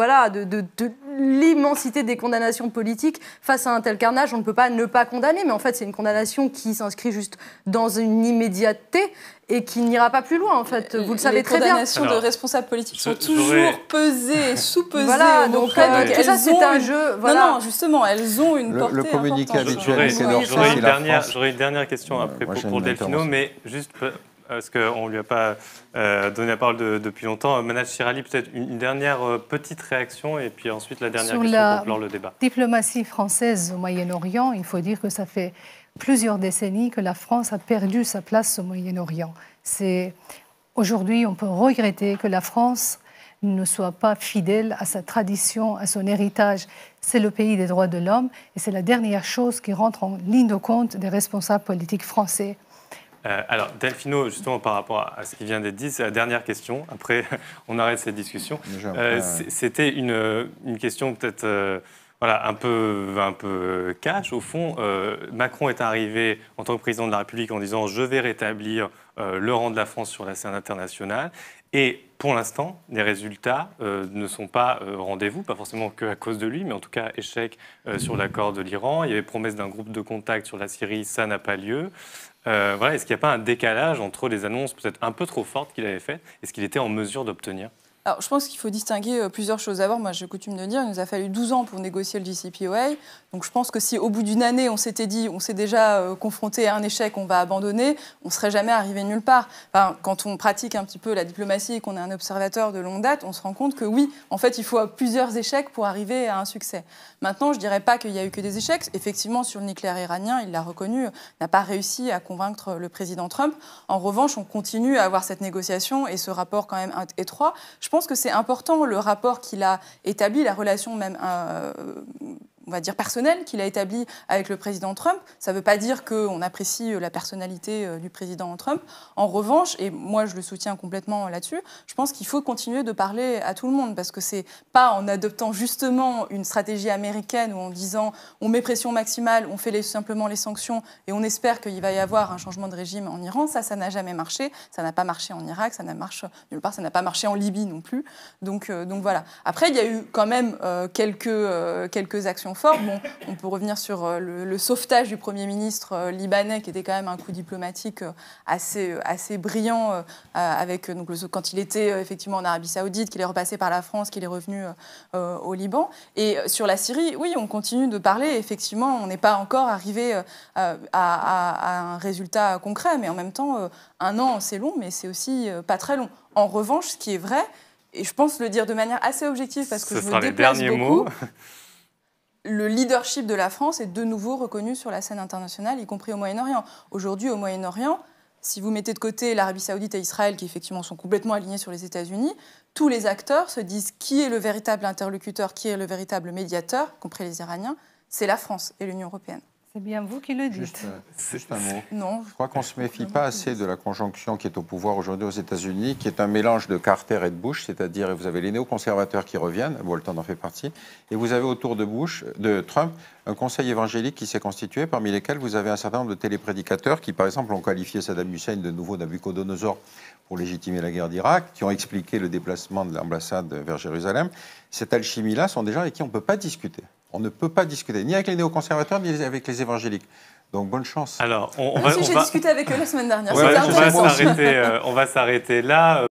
l'immensité des condamnations politiques face à un tel carnage. On ne peut pas ne pas condamner, mais en fait c'est une condamnation qui s'inscrit juste dans une immédiateté et qui n'ira pas plus loin, en fait. Vous le savez très bien. Les condamnations de responsables politiques sont toujours pesées, sous-pesées. Voilà, donc elles ça c'est un jeu. Voilà. Non, justement, elles ont une portée Le communiqué importante. habituel, c'est l'Orsay et la France. J'aurais une dernière question après moi, j'ai pour une Delfino, intervention. mais juste parce qu'on ne lui a pas donné la parole depuis longtemps. Manal Chirali, peut-être une dernière petite réaction et puis ensuite la dernière Sur question la pour conclure le débat. Diplomatie française au Moyen-Orient, il faut dire que ça fait plusieurs décennies que la France a perdu sa place au Moyen-Orient. Aujourd'hui, on peut regretter que la France ne soit pas fidèle à sa tradition, à son héritage. C'est le pays des droits de l'homme et c'est la dernière chose qui rentre en ligne de compte des responsables politiques français. Alors, Delfino, justement, par rapport à ce qui vient d'être dit, c'est la dernière question. Après, on arrête cette discussion. C'était une question peut-être un peu cash. Au fond, Macron est arrivé en tant que président de la République en disant « je vais rétablir le rang de la France sur la scène internationale ». Et pour l'instant, les résultats ne sont pas rendez-vous, pas forcément qu'à cause de lui, mais en tout cas échec sur l'accord de l'Iran. Il y avait promesse d'un groupe de contact sur la Syrie, ça n'a pas lieu. Est-ce qu'il n'y a pas un décalage entre les annonces peut-être un peu trop fortes qu'il avait faites et ce qu'il était en mesure d'obtenir ? Alors, je pense qu'il faut distinguer plusieurs choses. D'abord, moi, j'ai coutume de dire, il nous a fallu 12 ans pour négocier le JCPOA. Donc, je pense que si au bout d'une année, on s'était dit, on s'est déjà confronté à un échec, on va abandonner, on ne serait jamais arrivé nulle part. Enfin, quand on pratique un petit peu la diplomatie et qu'on est un observateur de longue date, on se rend compte que oui, en fait, il faut plusieurs échecs pour arriver à un succès. Maintenant, je ne dirais pas qu'il n'y a eu que des échecs. Effectivement, sur le nucléaire iranien, il l'a reconnu, n'a pas réussi à convaincre le président Trump. En revanche, on continue à avoir cette négociation et ce rapport quand même étroit. Je pense que c'est important, le rapport qu'il a établi, la relation même, on va dire, personnelle qu'il a établie avec le président Trump. Ça ne veut pas dire qu'on apprécie la personnalité du président Trump. En revanche, et moi je le soutiens complètement là-dessus, je pense qu'il faut continuer de parler à tout le monde parce que ce n'est pas en adoptant justement une stratégie américaine ou en disant on met pression maximale, on fait simplement les sanctions et on espère qu'il va y avoir un changement de régime en Iran. Ça n'a jamais marché. Ça n'a pas marché en Irak, ça n'a marché nulle part, ça n'a pas marché en Libye non plus. Donc voilà. Après, il y a eu quand même quelques actions fortes. Bon, on peut revenir sur le sauvetage du Premier ministre libanais, qui était quand même un coup diplomatique assez brillant, avec, donc, quand il était effectivement en Arabie Saoudite, qu'il est repassé par la France, qu'il est revenu au Liban. Et sur la Syrie, oui, on continue de parler. Effectivement, on n'est pas encore arrivé à un résultat concret, mais en même temps, un an, c'est long, mais c'est aussi pas très long. En revanche, ce qui est vrai, et je pense le dire de manière assez objective parce que je me déplace beaucoup, le leadership de la France est de nouveau reconnu sur la scène internationale, y compris au Moyen-Orient. Aujourd'hui, au Moyen-Orient, si vous mettez de côté l'Arabie Saoudite et Israël, qui effectivement sont complètement alignés sur les États-Unis, tous les acteurs se disent qui est le véritable interlocuteur, qui est le véritable médiateur, y compris les Iraniens, c'est la France et l'Union européenne. C'est bien vous qui le dites. Juste un mot. Non, je crois qu'on ne se méfie pas assez de la conjonction qui est au pouvoir aujourd'hui aux États-Unis, qui est un mélange de Carter et de Bush, c'est-à-dire vous avez les néoconservateurs qui reviennent, Bolton en fait partie, et vous avez autour de Trump, un conseil évangélique qui s'est constitué, parmi lesquels vous avez un certain nombre de téléprédicateurs qui, par exemple, ont qualifié Saddam Hussein de nouveau Nabucodonosor pour légitimer la guerre d'Irak, qui ont expliqué le déplacement de l'ambassade vers Jérusalem. Cette alchimie-là sont des gens avec qui on ne peut pas discuter. On ne peut pas discuter, ni avec les néoconservateurs, ni avec les évangéliques. Donc, bonne chance. Alors, j'ai discuté avec eux la semaine dernière. On va s'arrêter là.